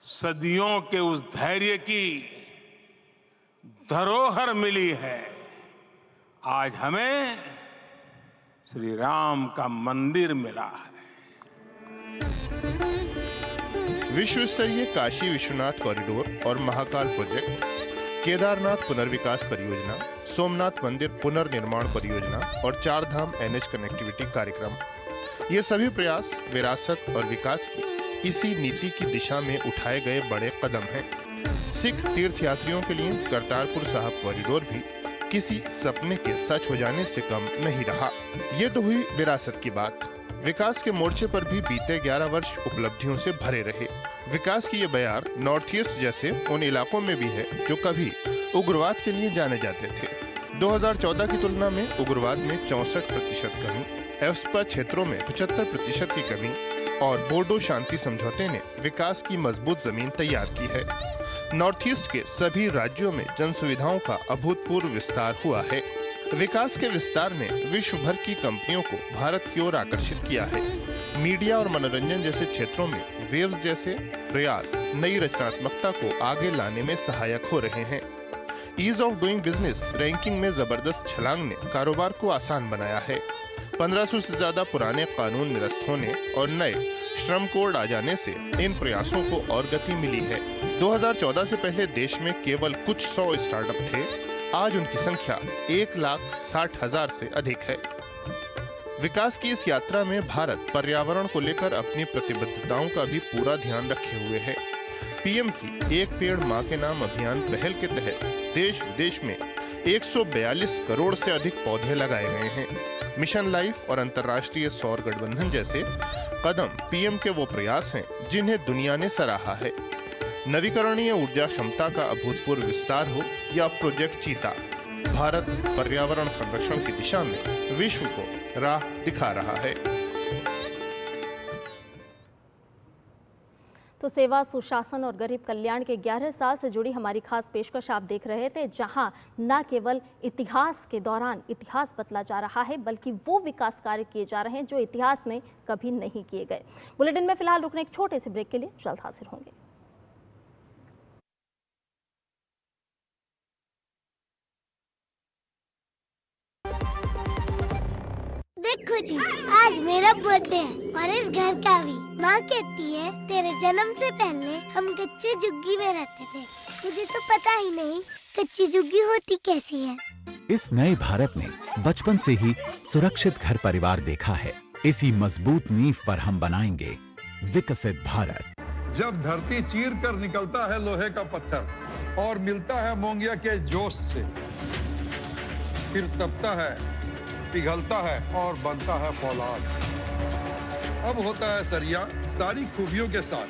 सदियों के उस धैर्य की धरोहर मिली है। आज हमें श्री राम का मंदिर मिला है। विश्व स्तरीय काशी विश्वनाथ कॉरिडोर और महाकाल प्रोजेक्ट केदारनाथ पुनर्विकास परियोजना, सोमनाथ मंदिर पुनर्निर्माण परियोजना और 4 धाम NH कनेक्टिविटी कार्यक्रम, ये सभी प्रयास विरासत और विकास की इसी नीति की दिशा में उठाए गए बड़े कदम हैं। सिख तीर्थयात्रियों के लिए करतारपुर साहिब कॉरिडोर भी किसी सपने के सच हो जाने से कम नहीं रहा। ये तो हुई विरासत की बात। विकास के मोर्चे पर भी बीते 11 वर्ष उपलब्धियों से भरे रहे। विकास की ये बयार नॉर्थ ईस्ट जैसे उन इलाकों में भी है जो कभी उग्रवाद के लिए जाने जाते थे। 2014 की तुलना में उग्रवाद में 64% कमी, एफ्स्पा क्षेत्रों में 75% की कमी और बोडो शांति समझौते ने विकास की मजबूत जमीन तैयार की है। नॉर्थ ईस्ट के सभी राज्यों में जन सुविधाओं का अभूतपूर्व विस्तार हुआ है। विकास के विस्तार ने विश्व भर की कंपनियों को भारत की ओर आकर्षित किया है। मीडिया और मनोरंजन जैसे क्षेत्रों में वेव्स जैसे प्रयास नई रचनात्मकता को आगे लाने में सहायक हो रहे हैं। Ease of doing business ranking में जबरदस्त छलांग ने कारोबार को आसान बनाया है। 1500 से ज्यादा पुराने कानून निरस्त होने और नए श्रम कोड आ जाने से इन प्रयासों को और गति मिली है। 2014 से पहले देश में केवल कुछ 100 स्टार्टअप थे, आज उनकी संख्या 1,60,000 से अधिक है। विकास की इस यात्रा में भारत पर्यावरण को लेकर अपनी प्रतिबद्धताओं का भी पूरा ध्यान रखे हुए है। पीएम की एक पेड़ माँ के नाम अभियान पहल के तहत देश विदेश में 142 करोड़ से अधिक पौधे लगाए गए हैं। मिशन लाइफ और अंतर्राष्ट्रीय सौर गठबंधन जैसे कदम पीएम के वो प्रयास हैं जिन्हें दुनिया ने सराहा है। नवीकरणीय ऊर्जा क्षमता का अभूतपूर्व विस्तार हो या प्रोजेक्ट चीता, भारत पर्यावरण संरक्षण की दिशा में विश्व को राह दिखा रहा है। तो सेवा, सुशासन और गरीब कल्याण के 11 साल से जुड़ी हमारी खास पेशकश आप देख रहे थे, जहां न केवल इतिहास के दौरान इतिहास बदला जा रहा है, बल्कि वो विकास कार्य किए जा रहे हैं जो इतिहास में कभी नहीं किए गए। बुलेटिन में फिलहाल रुकने एक छोटे से ब्रेक के लिए जल्द हाजिर होंगे। देखो जी, आज मेरा बर्थडे है और इस घर का भी। माँ कहती है तेरे जन्म से पहले हम कच्चे झुग्गी में रहते थे। मुझे तो पता ही नहीं कच्ची झुग्गी होती कैसी है। इस नए भारत ने बचपन से ही सुरक्षित घर परिवार देखा है। इसी मजबूत नींव पर हम बनाएंगे विकसित भारत। जब धरती चीर कर निकलता है लोहे का पत्थर और मिलता है मोंगिया के जोश से, फिर तपता है, पिघलता है और बनता है फौलाद। अब होता है सरिया सारी खूबियों के साथ।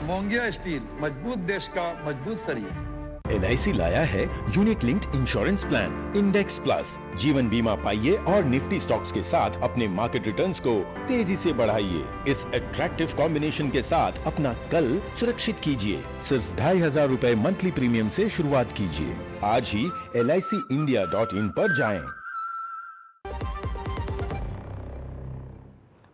मोंगिया स्टील, मजबूत देश का मजबूत सरिया। LIC लाया है unit linked insurance plan index plus. जीवन बीमा पाइए और निफ्टी स्टॉक्स के साथ अपने मार्केट रिटर्न्स को तेजी से बढ़ाइए। इस अट्रैक्टिव कॉम्बिनेशन के साथ अपना कल सुरक्षित कीजिए। सिर्फ 2,500 रुपए मंथली प्रीमियम से शुरुआत कीजिए। आज ही LICindia.in पर जाएं।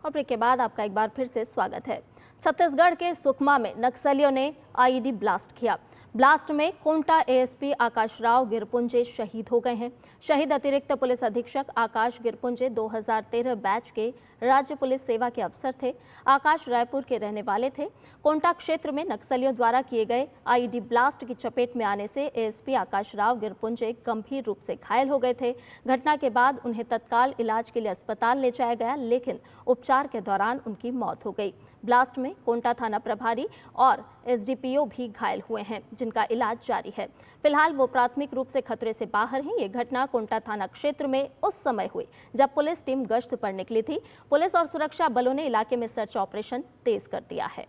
और ब्रेक के बाद आपका एक बार फिर से स्वागत है। छत्तीसगढ़ के सुकमा में नक्सलियों ने IED ब्लास्ट किया। ब्लास्ट में कोंटा ASP आकाश राव गिरपुंजे शहीद हो गए हैं। शहीद अतिरिक्त पुलिस अधीक्षक आकाश गिरपुंजे 2013 बैच के राज्य पुलिस सेवा के अफसर थे। आकाश रायपुर के रहने वाले थे। कोंटा क्षेत्र में नक्सलियों द्वारा किए गए IED ब्लास्ट की चपेट में आने से ASP आकाश राव गिरपुंजे गंभीर रूप से घायल हो गए थे। घटना के बाद उन्हें तत्काल इलाज के लिए अस्पताल ले जाया गया, लेकिन उपचार के दौरान उनकी मौत हो गई। ब्लास्ट में कोंटा थाना प्रभारी और SDPO भी घायल हुए हैं, जिनका इलाज जारी है। फिलहाल वो प्राथमिक रूप से खतरे से बाहर हैं। ये घटना कोंटा थाना क्षेत्र में उस समय हुई जब पुलिस टीम गश्त पर निकली थी। पुलिस और सुरक्षा बलों ने इलाके में सर्च ऑपरेशन तेज कर दिया है।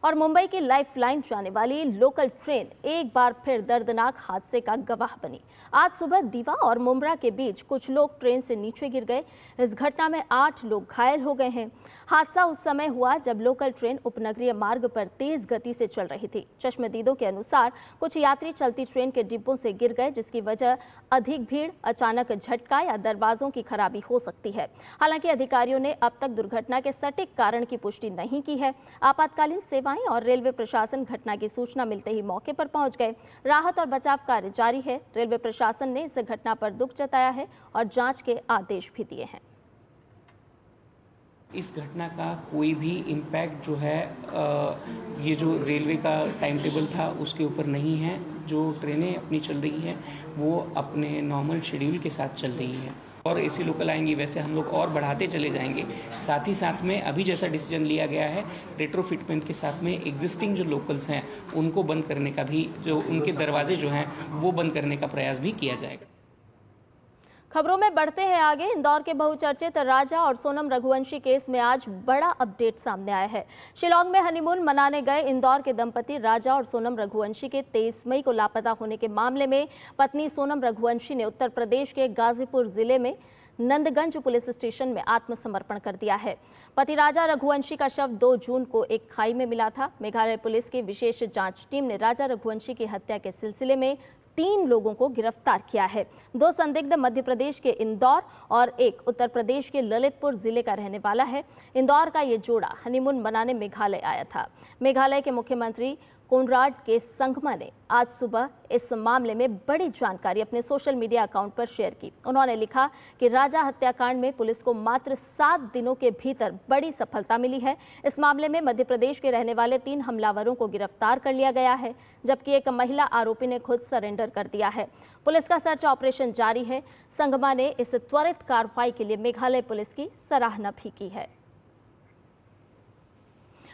और मुंबई की लाइफलाइन जाने वाली लोकल ट्रेन एक बार फिर दर्दनाक हादसे का गवाह बनी। आज सुबह दीवा और मुंब्रा के बीच कुछ लोग ट्रेन से नीचे गिर गए। इस घटना में 8 लोग घायल हो गए हैं। हादसा उस समय हुआ जब लोकल ट्रेन उपनगरीय मार्ग पर तेज गति से चल रही थी। चश्मदीदों के अनुसार कुछ यात्री चलती ट्रेन के डिब्बों से गिर गए, जिसकी वजह अधिक भीड़, अचानक झटका या दरवाजों की खराबी हो सकती है। हालांकि अधिकारियों ने अब तक दुर्घटना के सटीक कारण की पुष्टि नहीं की है। आपातकालीन सेवाएं और रेलवे प्रशासन घटना की सूचना मिलते ही मौके पर पहुंच गए। राहत और बचाव कार्य जारी है। रेलवे प्रशासन ने इस घटना पर दुख जताया है और जांच के आदेश भी दिए हैं। इस घटना का कोई भी इम्पैक्ट जो है ये जो रेलवे का टाइम टेबल था उसके ऊपर नहीं है। जो ट्रेनें अपनी चल रही हैं वो अपने नॉर्मल शेड्यूल के साथ चल रही हैं और एसी लोकल आएंगी, वैसे हम लोग और बढ़ाते चले जाएंगे। साथ ही साथ में अभी जैसा डिसीजन लिया गया है रेट्रोफिटमेंट के साथ में एग्जिस्टिंग जो लोकल्स हैं उनको बंद करने का भी, जो उनके दरवाजे जो हैं वो बंद करने का प्रयास भी किया जाएगा। खबरों में बढ़ते हैं आगे। इंदौर के बहुचर्चित राजा और सोनम रघुवंशी केस में आज बड़ा अपडेट सामने आया है। शिलांग में हनीमून मनाने गए इंदौर के दंपति राजा और सोनम रघुवंशी के 23 मई को लापता होने के मामले में पत्नी सोनम रघुवंशी ने उत्तर प्रदेश के गाजीपुर जिले में नंदगंज पुलिस स्टेशन में आत्मसमर्पण कर दिया है। पति राजा रघुवंशी का शव 2 जून को एक खाई में मिला था। मेघालय पुलिस की विशेष जांच टीम ने राजा रघुवंशी की हत्या के सिलसिले में 3 लोगों को गिरफ्तार किया है। 2 संदिग्ध मध्य प्रदेश के इंदौर और एक उत्तर प्रदेश के ललितपुर जिले का रहने वाला है। इंदौर का ये जोड़ा हनीमून मनाने मेघालय आया था। मेघालय के मुख्यमंत्री कोनराड के संगमा ने आज सुबह इस मामले में बड़ी जानकारी अपने सोशल मीडिया अकाउंट पर शेयर की। उन्होंने लिखा कि राजा हत्याकांड में पुलिस को मात्र 7 दिनों के भीतर बड़ी सफलता मिली है। इस मामले में मध्य प्रदेश के रहने वाले 3 हमलावरों को गिरफ्तार कर लिया गया है, जबकि एक महिला आरोपी ने खुद सरेंडर कर दिया है। पुलिस का सर्च ऑपरेशन जारी है। संगमा ने इस त्वरित कार्रवाई के लिए मेघालय पुलिस की सराहना भी की है।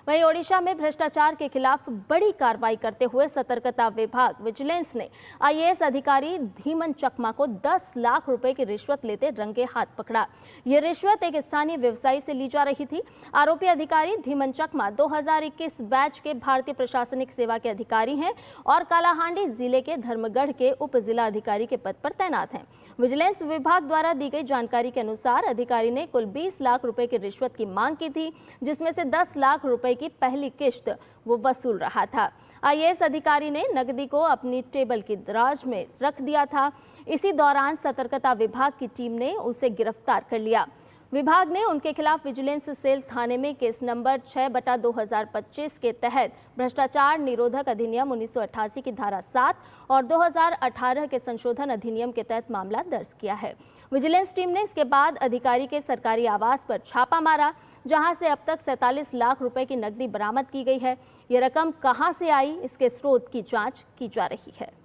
वहीं ओडिशा में भ्रष्टाचार के खिलाफ बड़ी कार्रवाई करते हुए सतर्कता विभाग विजिलेंस ने आईएएस अधिकारी धीमन चकमा को 10 लाख रुपए की रिश्वत लेते रंगे हाथ पकड़ा। ये रिश्वत एक स्थानीय व्यवसायी से ली जा रही थी। आरोपी अधिकारी धीमन चकमा 2021 बैच के भारतीय प्रशासनिक सेवा के अधिकारी हैं और कालाहांडी जिले के धर्मगढ़ के उप जिला अधिकारी के पद पर तैनात हैं। विजिलेंस विभाग द्वारा दी गई जानकारी के अनुसार अधिकारी ने कुल 20 लाख रुपए की रिश्वत की मांग की थी, जिसमें से 10 लाख रुपए की पहली किश्त वो वसूल रहा था। आईएएस अधिकारी ने नकदी को अपनी टेबल की दराज में रख दिया था। इसी दौरान सतर्कता विभाग की टीम ने उसे गिरफ्तार कर लिया। विभाग ने उनके खिलाफ विजिलेंस सेल थाने में केस नंबर 6/2025 के तहत भ्रष्टाचार निरोधक अधिनियम 1988 की धारा 7 और 2018 के संशोधन अधिनियम के तहत मामला दर्ज किया है। विजिलेंस टीम ने इसके बाद अधिकारी के सरकारी आवास पर छापा मारा, जहां से अब तक 47 लाख रुपए की नकदी बरामद की गई है। ये रकम कहां से आई, इसके स्रोत की जांच की जा रही है।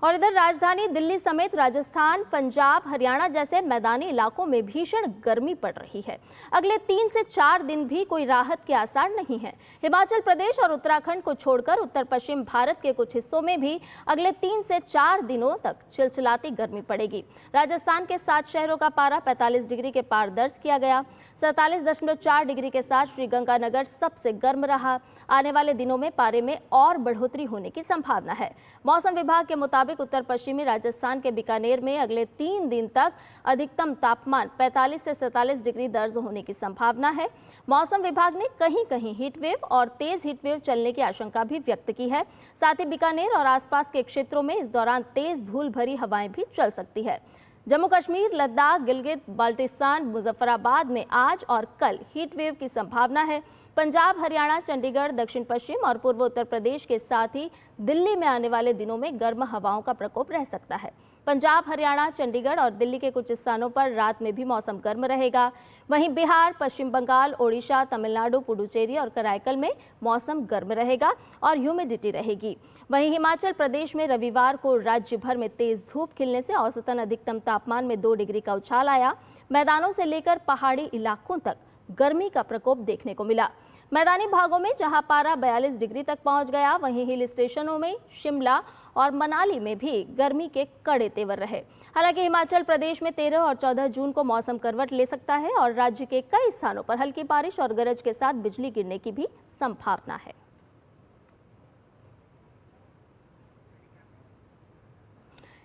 और इधर राजधानी दिल्ली समेत राजस्थान, पंजाब, हरियाणा जैसे मैदानी इलाकों में भीषण गर्मी पड़ रही है। अगले 3 से 4 दिन भी कोई राहत के आसार नहीं है। हिमाचल प्रदेश और उत्तराखंड को छोड़कर उत्तर पश्चिम भारत के कुछ हिस्सों में भी अगले 3 से 4 दिनों तक चिलचिलाती गर्मी पड़ेगी। राजस्थान के 7 शहरों का पारा 45 डिग्री के पार दर्ज किया गया। 47.4 डिग्री के साथ श्रीगंगानगर सबसे गर्म रहा। आने वाले दिनों में पारे में और बढ़ोतरी होने की संभावना है। मौसम विभाग के मुताबिक उत्तर पश्चिमी राजस्थान के बीकानेर में अगले 3 दिन तक अधिकतम तापमान 45 से 47 डिग्री दर्ज होने की संभावना है। मौसम विभाग ने कहीं कहीं हीटवेव और तेज हीटवेव चलने की आशंका भी व्यक्त की है। साथ ही बीकानेर और आसपास के क्षेत्रों में इस दौरान तेज धूल भरी हवाएं भी चल सकती है। जम्मू कश्मीर, लद्दाख, गिलगित बाल्टिस्तान, मुजफ्फराबाद में आज और कल हीटवेव की संभावना है। पंजाब, हरियाणा, चंडीगढ़, दक्षिण पश्चिम और पूर्व उत्तर प्रदेश के साथ ही दिल्ली में आने वाले दिनों में गर्म हवाओं का प्रकोप रह सकता है। पंजाब, हरियाणा, चंडीगढ़ और दिल्ली के कुछ स्थानों पर रात में भी मौसम गर्म रहेगा। वहीं बिहार, पश्चिम बंगाल, ओडिशा, तमिलनाडु, पुडुचेरी और कराईकल में मौसम गर्म रहेगा और ह्यूमिडिटी रहेगी। वहीं हिमाचल प्रदेश में रविवार को राज्य भर में तेज धूप खिलने से औसतन अधिकतम तापमान में 2 डिग्री का उछाल आया। मैदानों से लेकर पहाड़ी इलाकों तक गर्मी का प्रकोप देखने को मिला। मैदानी भागों में जहां पारा 42 डिग्री तक पहुंच गया, वहीं हिल स्टेशनों में शिमला और मनाली में भी गर्मी के कड़े तेवर रहे। हालांकि हिमाचल प्रदेश में 13 और 14 जून को मौसम करवट ले सकता है और राज्य के कई स्थानों पर हल्की बारिश और गरज के साथ बिजली गिरने की भी संभावना है।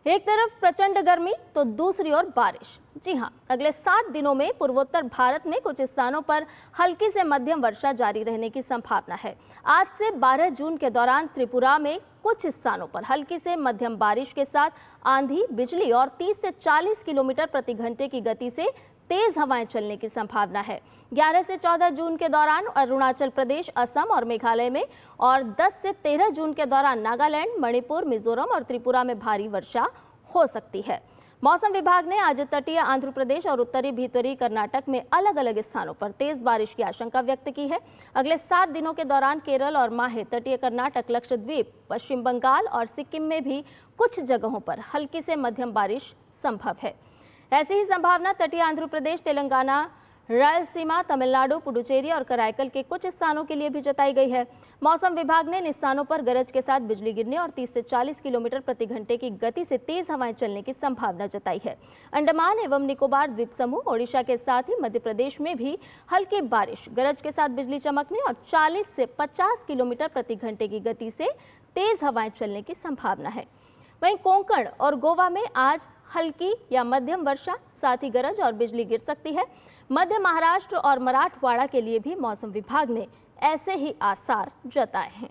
एक तरफ प्रचंड गर्मी तो दूसरी ओर बारिश। जी हां, अगले 7 दिनों में पूर्वोत्तर भारत में कुछ स्थानों पर हल्की से मध्यम वर्षा जारी रहने की संभावना है। आज से 12 जून के दौरान त्रिपुरा में कुछ स्थानों पर हल्की से मध्यम बारिश के साथ आंधी, बिजली और 30 से 40 किलोमीटर प्रति घंटे की गति से तेज हवाएं चलने की संभावना है। 11 से 14 जून के दौरान अरुणाचल प्रदेश, असम और मेघालय में और 10 से 13 जून के दौरान नागालैंड, मणिपुर, मिजोरम और त्रिपुरा में भारी वर्षा हो सकती है। मौसम विभाग ने आज तटीय आंध्र प्रदेश और उत्तरी भीतरी कर्नाटक में अलग अलग स्थानों पर तेज बारिश की आशंका व्यक्त की है। अगले 7 दिनों के दौरान केरल और माहे, तटीय कर्नाटक, लक्षद्वीप, पश्चिम बंगाल और सिक्किम में भी कुछ जगहों पर हल्की से मध्यम बारिश संभव है। ऐसी ही संभावना तटीय आंध्र प्रदेश, तेलंगाना, रायलसीमा, तमिलनाडु, पुडुचेरी और कराईकल के कुछ स्थानों के लिए भी जताई गई है। मौसम विभाग ने इन स्थानों पर गरज के साथ बिजली गिरने और 30 से 40 किलोमीटर प्रति घंटे की गति से तेज हवाएं चलने की संभावना जताई है। अंडमान एवं निकोबार द्वीप समूह, ओडिशा के साथ ही मध्य प्रदेश में भी हल्की बारिश, गरज के साथ बिजली चमकने और 40 से 50 किलोमीटर प्रति घंटे की गति से तेज हवाएं चलने की संभावना है। वहीं कोंकण और गोवा में आज हल्की या मध्यम वर्षा, साथ ही गरज और बिजली गिर सकती है। मध्य महाराष्ट्र और मराठवाड़ा के लिए भी मौसम विभाग ने ऐसे ही आसार जताए हैं।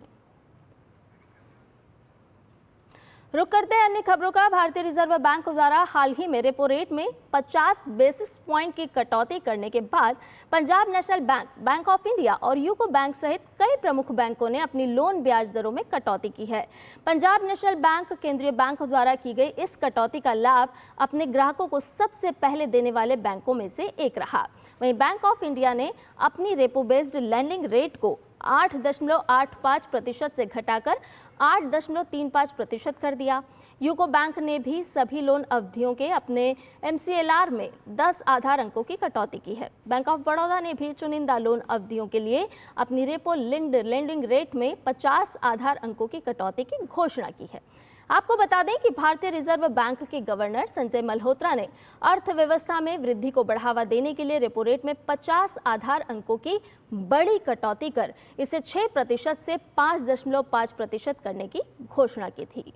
रुक करते हैं अन्य खबरों का। भारतीय रिजर्व बैंक द्वारा हाल ही में रेपो रेट में 50 बेसिस पॉइंट की कटौती करने के बाद Punjab national bank, bank of India और यूको बैंक सहित कई प्रमुख बैंकों ने अपनी लोन ब्याज दरों में कटौती की है। पंजाब नेशनल बैंक केंद्रीय बैंक द्वारा की गई इस कटौती का लाभ अपने ग्राहकों को सबसे पहले देने वाले बैंकों में से एक रहा। वहीं बैंक ऑफ इंडिया ने अपनी रेपो बेस्ड लेंडिंग रेट को 8.85% से घटाकर 8.35% कर दिया। यूको बैंक ने भी सभी लोन अवधियों के अपने MCLR में 10 आधार अंकों की कटौती की है। बैंक ऑफ बड़ौदा ने भी चुनिंदा लोन अवधियों के लिए अपनी रेपो लिंक्ड लेंडिंग रेट में 50 आधार अंकों की कटौती की घोषणा की है। आपको बता दें कि भारतीय रिजर्व बैंक के गवर्नर संजय मल्होत्रा ने अर्थव्यवस्था में वृद्धि को बढ़ावा देने के लिए रेपो रेट में 50 आधार अंकों की बड़ी कटौती कर इसे 6% से 5.5% करने की घोषणा की थी।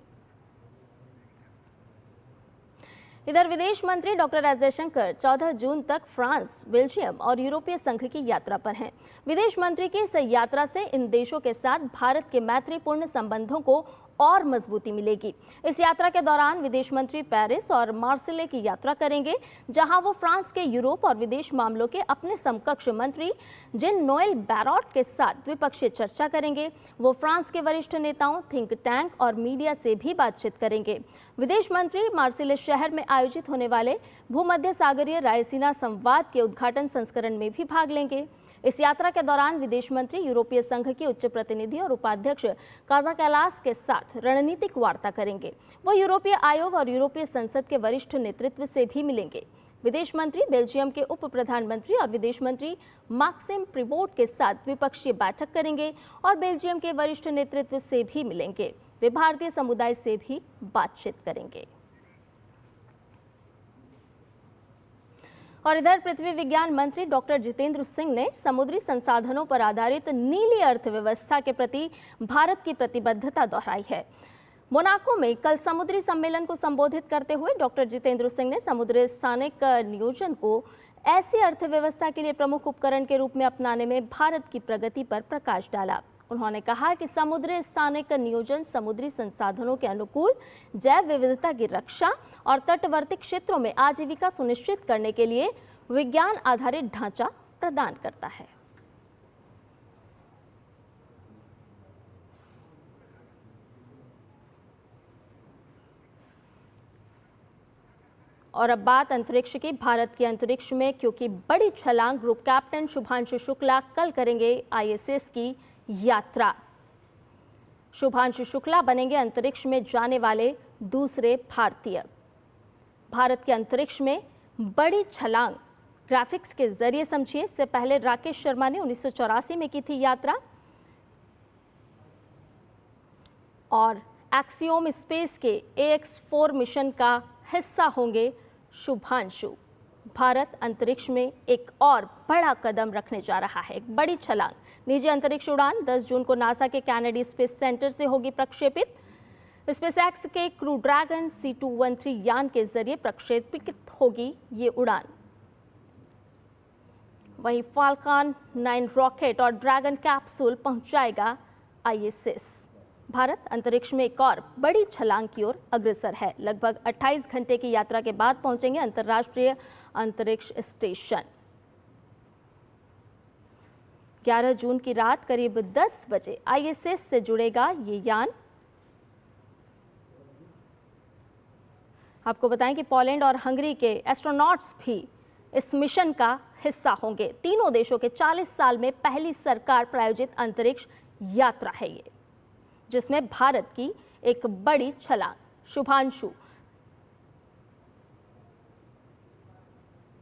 इधर विदेश मंत्री डॉक्टर एस जयशंकर 14 जून तक फ्रांस, बेल्जियम और यूरोपीय संघ की यात्रा पर हैं। विदेश मंत्री की इस यात्रा से इन देशों के साथ भारत के मैत्रीपूर्ण संबंधों को और मजबूती मिलेगी। इस यात्रा के दौरान विदेश मंत्री पेरिस और मार्सिले की यात्रा करेंगे, जहां वो फ्रांस के यूरोप और विदेश मामलों के अपने समकक्ष मंत्री जिन नोएल बैरॉट के साथ द्विपक्षीय चर्चा करेंगे। वो फ्रांस के वरिष्ठ नेताओं, थिंक टैंक और मीडिया से भी बातचीत करेंगे। विदेश मंत्री मार्सिले शहर में आयोजित होने वाले भूमध्य सागरीय रायसीना संवाद के उद्घाटन संस्करण में भी भाग लेंगे। इस यात्रा के दौरान विदेश मंत्री यूरोपीय संघ की उच्च प्रतिनिधि और उपाध्यक्ष काजा कैलास के साथ रणनीतिक वार्ता करेंगे। वो यूरोपीय आयोग और यूरोपीय संसद के वरिष्ठ नेतृत्व से भी मिलेंगे। विदेश मंत्री बेल्जियम के उप प्रधानमंत्री और विदेश मंत्री मैक्सिम प्रिवोट के साथ द्विपक्षीय बैठक करेंगे और बेल्जियम के वरिष्ठ नेतृत्व से भी मिलेंगे। वे भारतीय समुदाय से भी बातचीत करेंगे। और इधर पृथ्वी विज्ञान मंत्री डॉक्टर जितेंद्र सिंह ने समुद्री संसाधनों पर आधारित नीली अर्थव्यवस्था के प्रति भारत की प्रतिबद्धता दोहराई है। मोनाको में कल समुद्री सम्मेलन को संबोधित करते हुए डॉक्टर जितेंद्र सिंह ने समुद्री स्थानिक नियोजन को ऐसी अर्थव्यवस्था के लिए प्रमुख उपकरण के रूप में अपनाने में भारत की प्रगति पर प्रकाश डाला। उन्होंने कहा कि समुद्री स्थानिक नियोजन समुद्री संसाधनों के अनुकूल, जैव विविधता की रक्षा और तटवर्ती क्षेत्रों में आजीविका सुनिश्चित करने के लिए विज्ञान आधारित ढांचा प्रदान करता है। और अब बात अंतरिक्ष की। भारत के अंतरिक्ष में क्योंकि बड़ी छलांग, ग्रुप कैप्टन शुभांशु शुक्ला कल करेंगे ISS की यात्रा। शुभांशु शुक्ला बनेंगे अंतरिक्ष में जाने वाले दूसरे भारतीय। भारत के अंतरिक्ष में बड़ी छलांग ग्राफिक्स के जरिए समझिए। इससे पहले राकेश शर्मा ने 1984 में की थी यात्रा और एक्सियोम स्पेस के AX4 मिशन का हिस्सा होंगे शुभांशु। भारत अंतरिक्ष में एक और बड़ा कदम रखने जा रहा है, एक बड़ी छलांग। निजी अंतरिक्ष उड़ान 10 जून को नासा के कैनेडी स्पेस सेंटर से होगी प्रक्षेपित। स्पेसएक्स के क्रू ड्रैगन C213 यान के जरिए प्रक्षेपित होगी ये उड़ान। वहीं फाल्कन 9 रॉकेट और ड्रैगन कैप्सूल पहुंचाएगा ISS। भारत अंतरिक्ष में एक और बड़ी छलांग की ओर अग्रसर है। लगभग 28 घंटे की यात्रा के बाद पहुंचेंगे अंतर्राष्ट्रीय अंतरिक्ष स्टेशन। 11 जून की रात करीब 10 बजे ISS से जुड़ेगा ये यान। आपको बताएं कि पोलैंड और हंगरी के एस्ट्रोनॉट्स भी इस मिशन का हिस्सा होंगे। तीनों देशों के 40 साल में पहली सरकार प्रायोजित अंतरिक्ष यात्रा है ये, जिसमें भारत की एक बड़ी छलांग। Shubhanshu,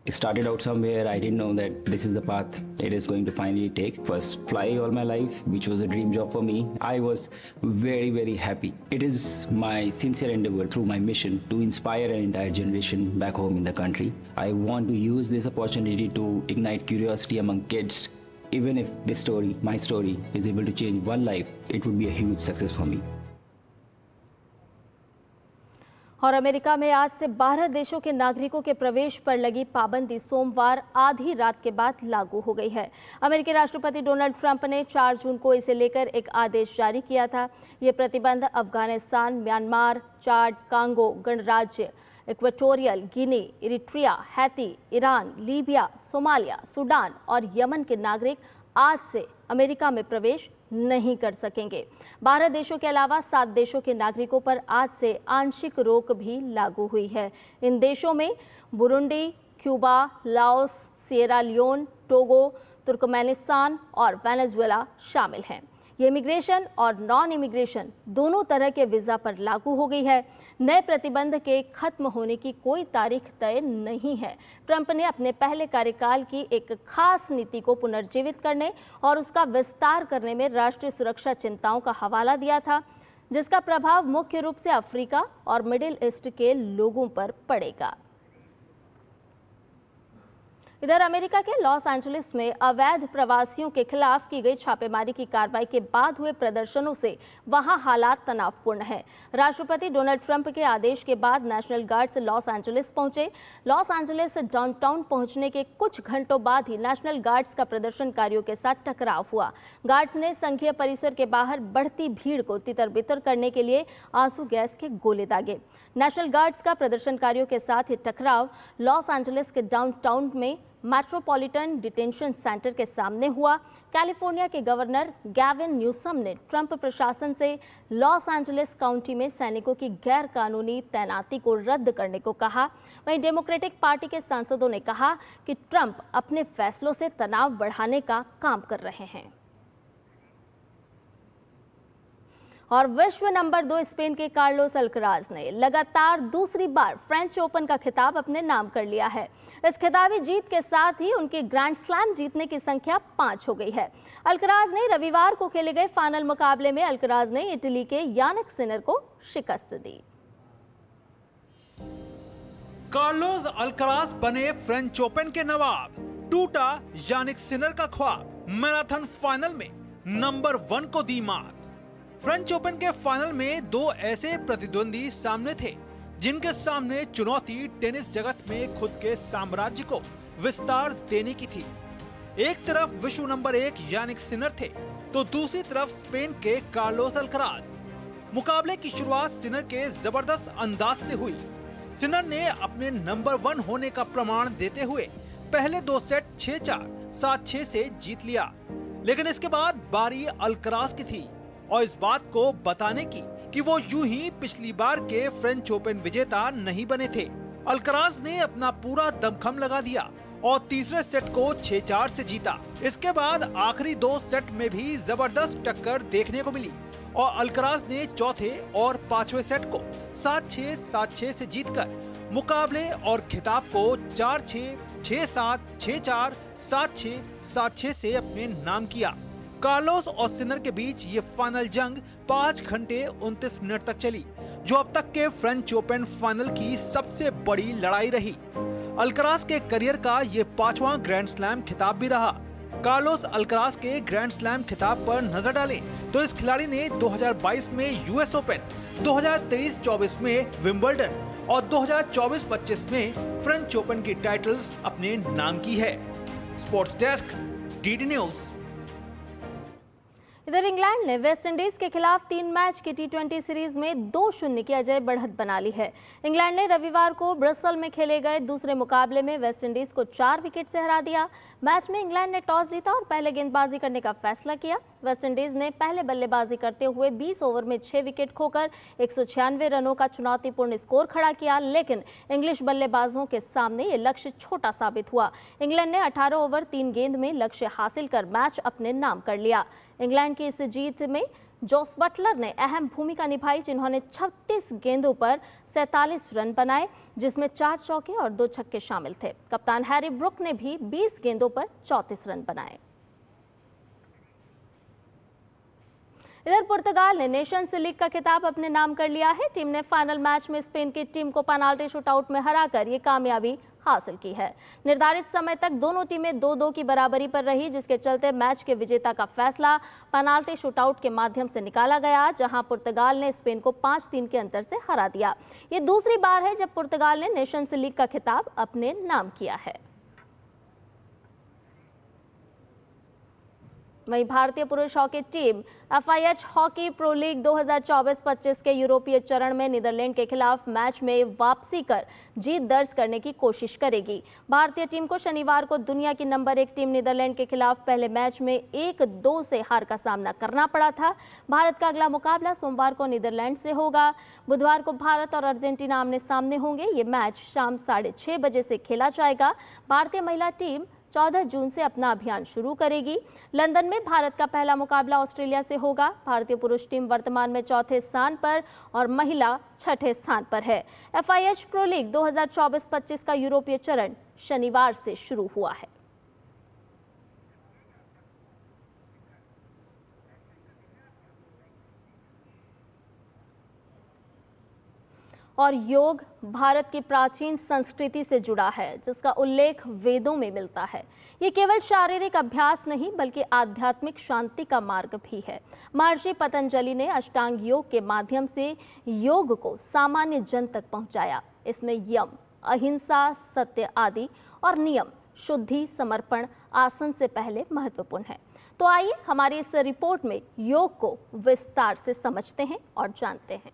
It started out somewhere. I didn't know that this is the path it is going to finally take. First fly all my life, which was a dream job for me. I was very, very happy. It is my sincere endeavor through my mission to inspire an entire generation back home in the country. I want to use this opportunity to ignite curiosity among kids. Even if this story, my story, is able to change one life, it would be a huge success for me. और America में आज से 12 देशों के नागरिकों के प्रवेश पर लगी पाबंदी सोमवार आधी रात के बाद लागू हो गई है। अमेरिकी राष्ट्रपति डोनाल्ड ट्रंप ने 4 जून को इसे लेकर एक आदेश जारी किया था। ये प्रतिबंध अफगानिस्तान, म्यांमार, चाड, कांगो गणराज्य, Equatorial Guinea, Eritrea, Haiti, Iran, Libya, Somalia, Sudan और यमन के नागरिक आज से अमेरिका में प्रवेश नहीं कर सकेंगे। 12 देशों के अलावा 7 देशों के नागरिकों पर आज से आंशिक रोक भी लागू हुई है। इन देशों में Burundi, Cuba, Laos, Sierra Leone, Togo, Turkmenistan और वेनेजुएला शामिल हैं। ये इमिग्रेशन और नॉन इमिग्रेशन दोनों तरह के वीज़ा पर लागू हो गई है। नए प्रतिबंध के खत्म होने की कोई तारीख तय नहीं है। ट्रंप ने अपने पहले कार्यकाल की एक खास नीति को पुनर्जीवित करने और उसका विस्तार करने में राष्ट्रीय सुरक्षा चिंताओं का हवाला दिया था, जिसका प्रभाव मुख्य रूप से अफ्रीका और मिडिल ईस्ट के लोगों पर पड़ेगा। इधर अमेरिका के लॉस एंजलिस में अवैध प्रवासियों के खिलाफ की गई छापेमारी की कार्रवाई के बाद हुए प्रदर्शनों से वहां हालात तनावपूर्ण हैं। राष्ट्रपति डोनाल्ड ट्रंप के आदेश के बाद नेशनल गार्ड्स लॉस एंजलिस पहुंचे। लॉस एंजलिस डाउनटाउन पहुंचने के कुछ घंटों बाद ही नेशनल गार्ड्स का प्रदर्शनकारियों के साथ टकराव हुआ। गार्ड्स ने संघीय परिसर के बाहर बढ़ती भीड़ को तितर-बितर करने के लिए आंसू गैस के गोले दागे। नेशनल गार्ड्स का प्रदर्शनकारियों के साथ ये टकराव लॉस एंजलिस के डाउनटाउन में मेट्रोपॉलिटन डिटेंशन सेंटर के सामने हुआ। कैलिफोर्निया के गवर्नर गैविन न्यूसम ने ट्रंप प्रशासन से लॉस एंजलिस काउंटी में सैनिकों की गैर कानूनी तैनाती को रद्द करने को कहा। वहीं डेमोक्रेटिक पार्टी के सांसदों ने कहा कि ट्रंप अपने फैसलों से तनाव बढ़ाने का काम कर रहे हैं। और विश्व नंबर 2 स्पेन के कार्लोस अल्कराज ने लगातार दूसरी बार फ्रेंच ओपन का खिताब अपने नाम कर लिया है। इस खिताबी जीत के साथ ही उनकी ग्रैंड स्लैम जीतने की संख्या 5 हो गई है। अल्कराज ने रविवार को खेले गए फाइनल मुकाबले में अल्कराज ने इटली के यानिक सिनर को शिकस्त दी। कार्लोस अल्कराज बने फ्रेंच ओपन के नवाब। टूटा यानिक सिनर का ख्वाब। मैराथन फाइनल में नंबर 1 को दी मात। फ्रेंच ओपन के फाइनल में 2 ऐसे प्रतिद्वंदी सामने थे जिनके सामने चुनौती टेनिस जगत में खुद के साम्राज्य को विस्तार देने की थी। एक तरफ विश्व नंबर 1 यानिक सिनर थे तो दूसरी तरफ स्पेन के कार्लोस अल्कराज। मुकाबले की शुरुआत सिनर के जबरदस्त अंदाज से हुई। सिनर ने अपने नंबर 1 होने का प्रमाण देते हुए पहले 2 सेट 6-4, 7-6 से जीत लिया। लेकिन इसके बाद बारी अल्कराज की थी और इस बात को बताने की कि वो यूं ही पिछली बार के फ्रेंच ओपन विजेता नहीं बने थे। अल्कराज ने अपना पूरा दमखम लगा दिया और तीसरे सेट को 6-4 से जीता। इसके बाद आखिरी 2 सेट में भी जबरदस्त टक्कर देखने को मिली और अल्कराज ने चौथे और 5वें सेट को 7-6, 7-6 से जीतकर मुकाबले और खिताब को 4-6, 6-7, 6-4, 7-6, 7-6 से अपने नाम किया। कार्लोस और सिनर के बीच ये फाइनल जंग 5 घंटे 29 मिनट तक चली, जो अब तक के फ्रेंच ओपन फाइनल की सबसे बड़ी लड़ाई रही। अल्कराज के करियर का ये 5वां ग्रैंड स्लैम खिताब भी रहा। कार्लोस अल्कराज के ग्रैंड स्लैम खिताब पर नजर डालें तो इस खिलाड़ी ने 2022 में यूएस ओपन, 2023-24 में विंबलडन और 2024-25 में फ्रेंच ओपन की टाइटल्स अपने नाम की है। Sports desk, DD news. इधर इंग्लैंड ने वेस्टइंडीज के खिलाफ 3 मैच की T20 सीरीज में 2-0 की अजय बढ़त बना ली है। इंग्लैंड ने रविवार को ब्रसल में खेले गए दूसरे मुकाबले में वेस्टइंडीज को 4 विकेट से हरा दिया। मैच में इंग्लैंड ने टॉस जीता और पहले गेंदबाजी करने का फैसला किया। वेस्टइंडीज ने पहले बल्लेबाजी करते हुए 20 ओवर में 6 विकेट खोकर 196 रनों का चुनौतीपूर्ण स्कोर खड़ा किया, लेकिन इंग्लिश बल्लेबाजों के सामने ये लक्ष्य छोटा साबित हुआ। इंग्लैंड ने 18 ओवर 3 गेंद में लक्ष्य हासिल कर मैच अपने नाम कर लिया। इंग्लैंड की इस जीत में जोस बटलर ने अहम भूमिका निभाई, जिन्होंने 36 गेंदों पर 47 रन बनाए, जिसमें 4 चौके और 2 छक्के शामिल थे। कप्तान हैरी ब्रुक ने भी 20 गेंदों पर 34 रन बनाए। इधर पुर्तगाल ने नेशंस लीग का खिताब अपने नाम कर लिया है। टीम ने फाइनल मैच में स्पेन की टीम को पेनाल्टी शूटआउट में हराकर ये कामयाबी हासिल की है। निर्धारित समय तक दोनों टीमें 2-2 की बराबरी पर रही, जिसके चलते मैच के विजेता का फैसला पेनाल्टी शूटआउट के माध्यम से निकाला गया, जहां पुर्तगाल ने स्पेन को 5-3 के अंतर से हरा दिया। ये दूसरी बार है जब पुर्तगाल ने नेशंस लीग का खिताब अपने नाम किया है। वहीं भारतीय पुरुष hockey team FIH hockey pro league 2024-25 के यूरोपीय चरण में नीदरलैंड के खिलाफ मैच में वापसी कर जीत दर्ज करने की कोशिश करेगी। भारतीय टीम को शनिवार को दुनिया की नंबर 1 टीम नीदरलैंड के खिलाफ पहले मैच में 1-2 से हार का सामना करना पड़ा था। भारत का अगला मुकाबला सोमवार को नीदरलैंड से होगा। बुधवार को भारत और अर्जेंटीना आमने सामने होंगे। ये मैच शाम 6:30 बजे से खेला जाएगा। भारतीय महिला टीम 14 जून से अपना अभियान शुरू करेगी। लंदन में भारत का पहला मुकाबला ऑस्ट्रेलिया से होगा। भारतीय पुरुष टीम वर्तमान में 4थे स्थान पर और महिला 6ठे स्थान पर है। FIH प्रो लीग 2024-25 का यूरोपीय चरण शनिवार से शुरू हुआ है। और योग भारत की प्राचीन संस्कृति से जुड़ा है, जिसका उल्लेख वेदों में मिलता है। ये केवल शारीरिक अभ्यास नहीं बल्कि आध्यात्मिक शांति का मार्ग भी है। महर्षि पतंजलि ने अष्टांग योग के माध्यम से योग को सामान्य जन तक पहुंचाया। इसमें यम, अहिंसा, सत्य आदि और नियम, शुद्धि, समर्पण, आसन से पहले महत्वपूर्ण है। तो आइए हमारी इस रिपोर्ट में योग को विस्तार से समझते हैं और जानते हैं।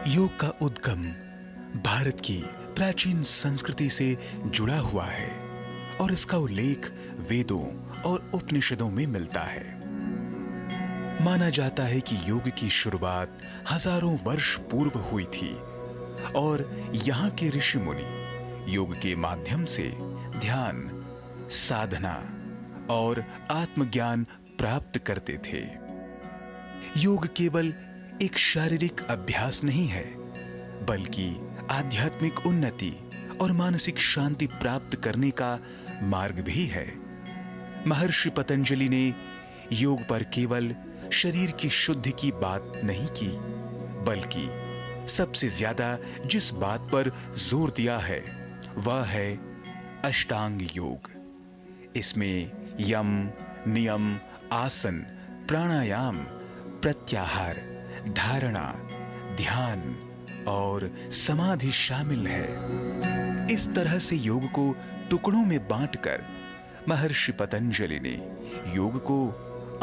योग का उद्गम भारत की प्राचीन संस्कृति से जुड़ा हुआ है और इसका उल्लेख वेदों और उपनिषदों में मिलता है। माना जाता है कि योग की शुरुआत हजारों वर्ष पूर्व हुई थी और यहाँ के ऋषि मुनि योग के माध्यम से ध्यान, साधना और आत्मज्ञान प्राप्त करते थे। योग केवल एक शारीरिक अभ्यास नहीं है बल्कि आध्यात्मिक उन्नति और मानसिक शांति प्राप्त करने का मार्ग भी है। महर्षि पतंजलि ने योग पर केवल शरीर की शुद्धि की बात नहीं की बल्कि सबसे ज्यादा जिस बात पर जोर दिया है वह है अष्टांग योग। इसमें यम, नियम, आसन, प्राणायाम, प्रत्याहार, धारणा, ध्यान और समाधि शामिल है। इस तरह से योग को टुकड़ों में बांटकर महर्षि पतंजलि ने योग को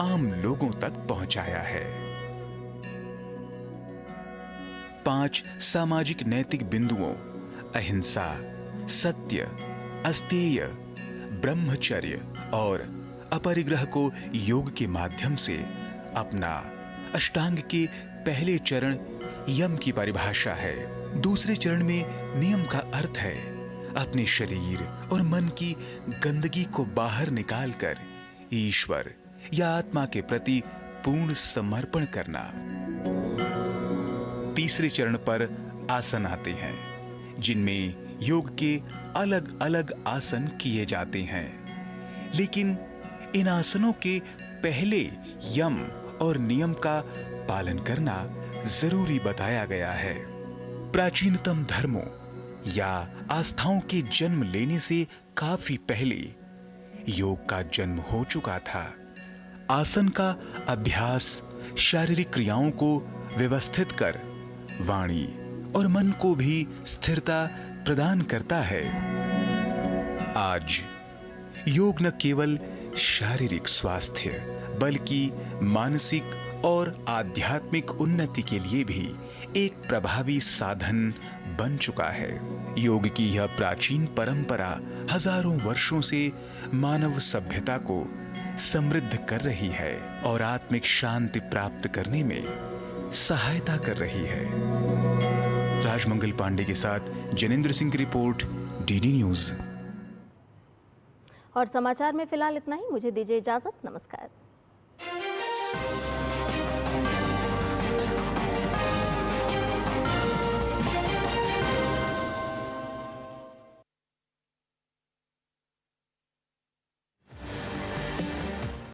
आम लोगों तक पहुंचाया है। 5 सामाजिक नैतिक बिंदुओं अहिंसा, सत्य, अस्तेय, ब्रह्मचर्य और अपरिग्रह को योग के माध्यम से अपना अष्टांग के पहले चरण यम की परिभाषा है। दूसरे चरण में नियम का अर्थ है अपने शरीर और मन की गंदगी को बाहर निकालकर ईश्वर या आत्मा के प्रति पूर्ण समर्पण करना। तीसरे चरण पर आसन आते हैं जिनमें योग के अलग अलग आसन किए जाते हैं, लेकिन इन आसनों के पहले यम और नियम का पालन करना जरूरी बताया गया है। प्राचीनतम धर्मों या आस्थाओं के जन्म लेने से काफी पहले योग का जन्म हो चुका था। आसन का अभ्यास शारीरिक क्रियाओं को व्यवस्थित कर वाणी और मन को भी स्थिरता प्रदान करता है। आज योग न केवल शारीरिक स्वास्थ्य बल्कि मानसिक और आध्यात्मिक उन्नति के लिए भी एक प्रभावी साधन बन चुका है। योग की यह प्राचीन परंपरा हजारों वर्षों से मानव सभ्यता को समृद्ध कर रही है और आत्मिक शांति प्राप्त करने में सहायता कर रही है। राजमंगल पांडे के साथ जनेंद्र सिंह की रिपोर्ट, डीडी न्यूज। और समाचार में फिलहाल इतना ही। मुझे दीजिए इजाजत। नमस्कार।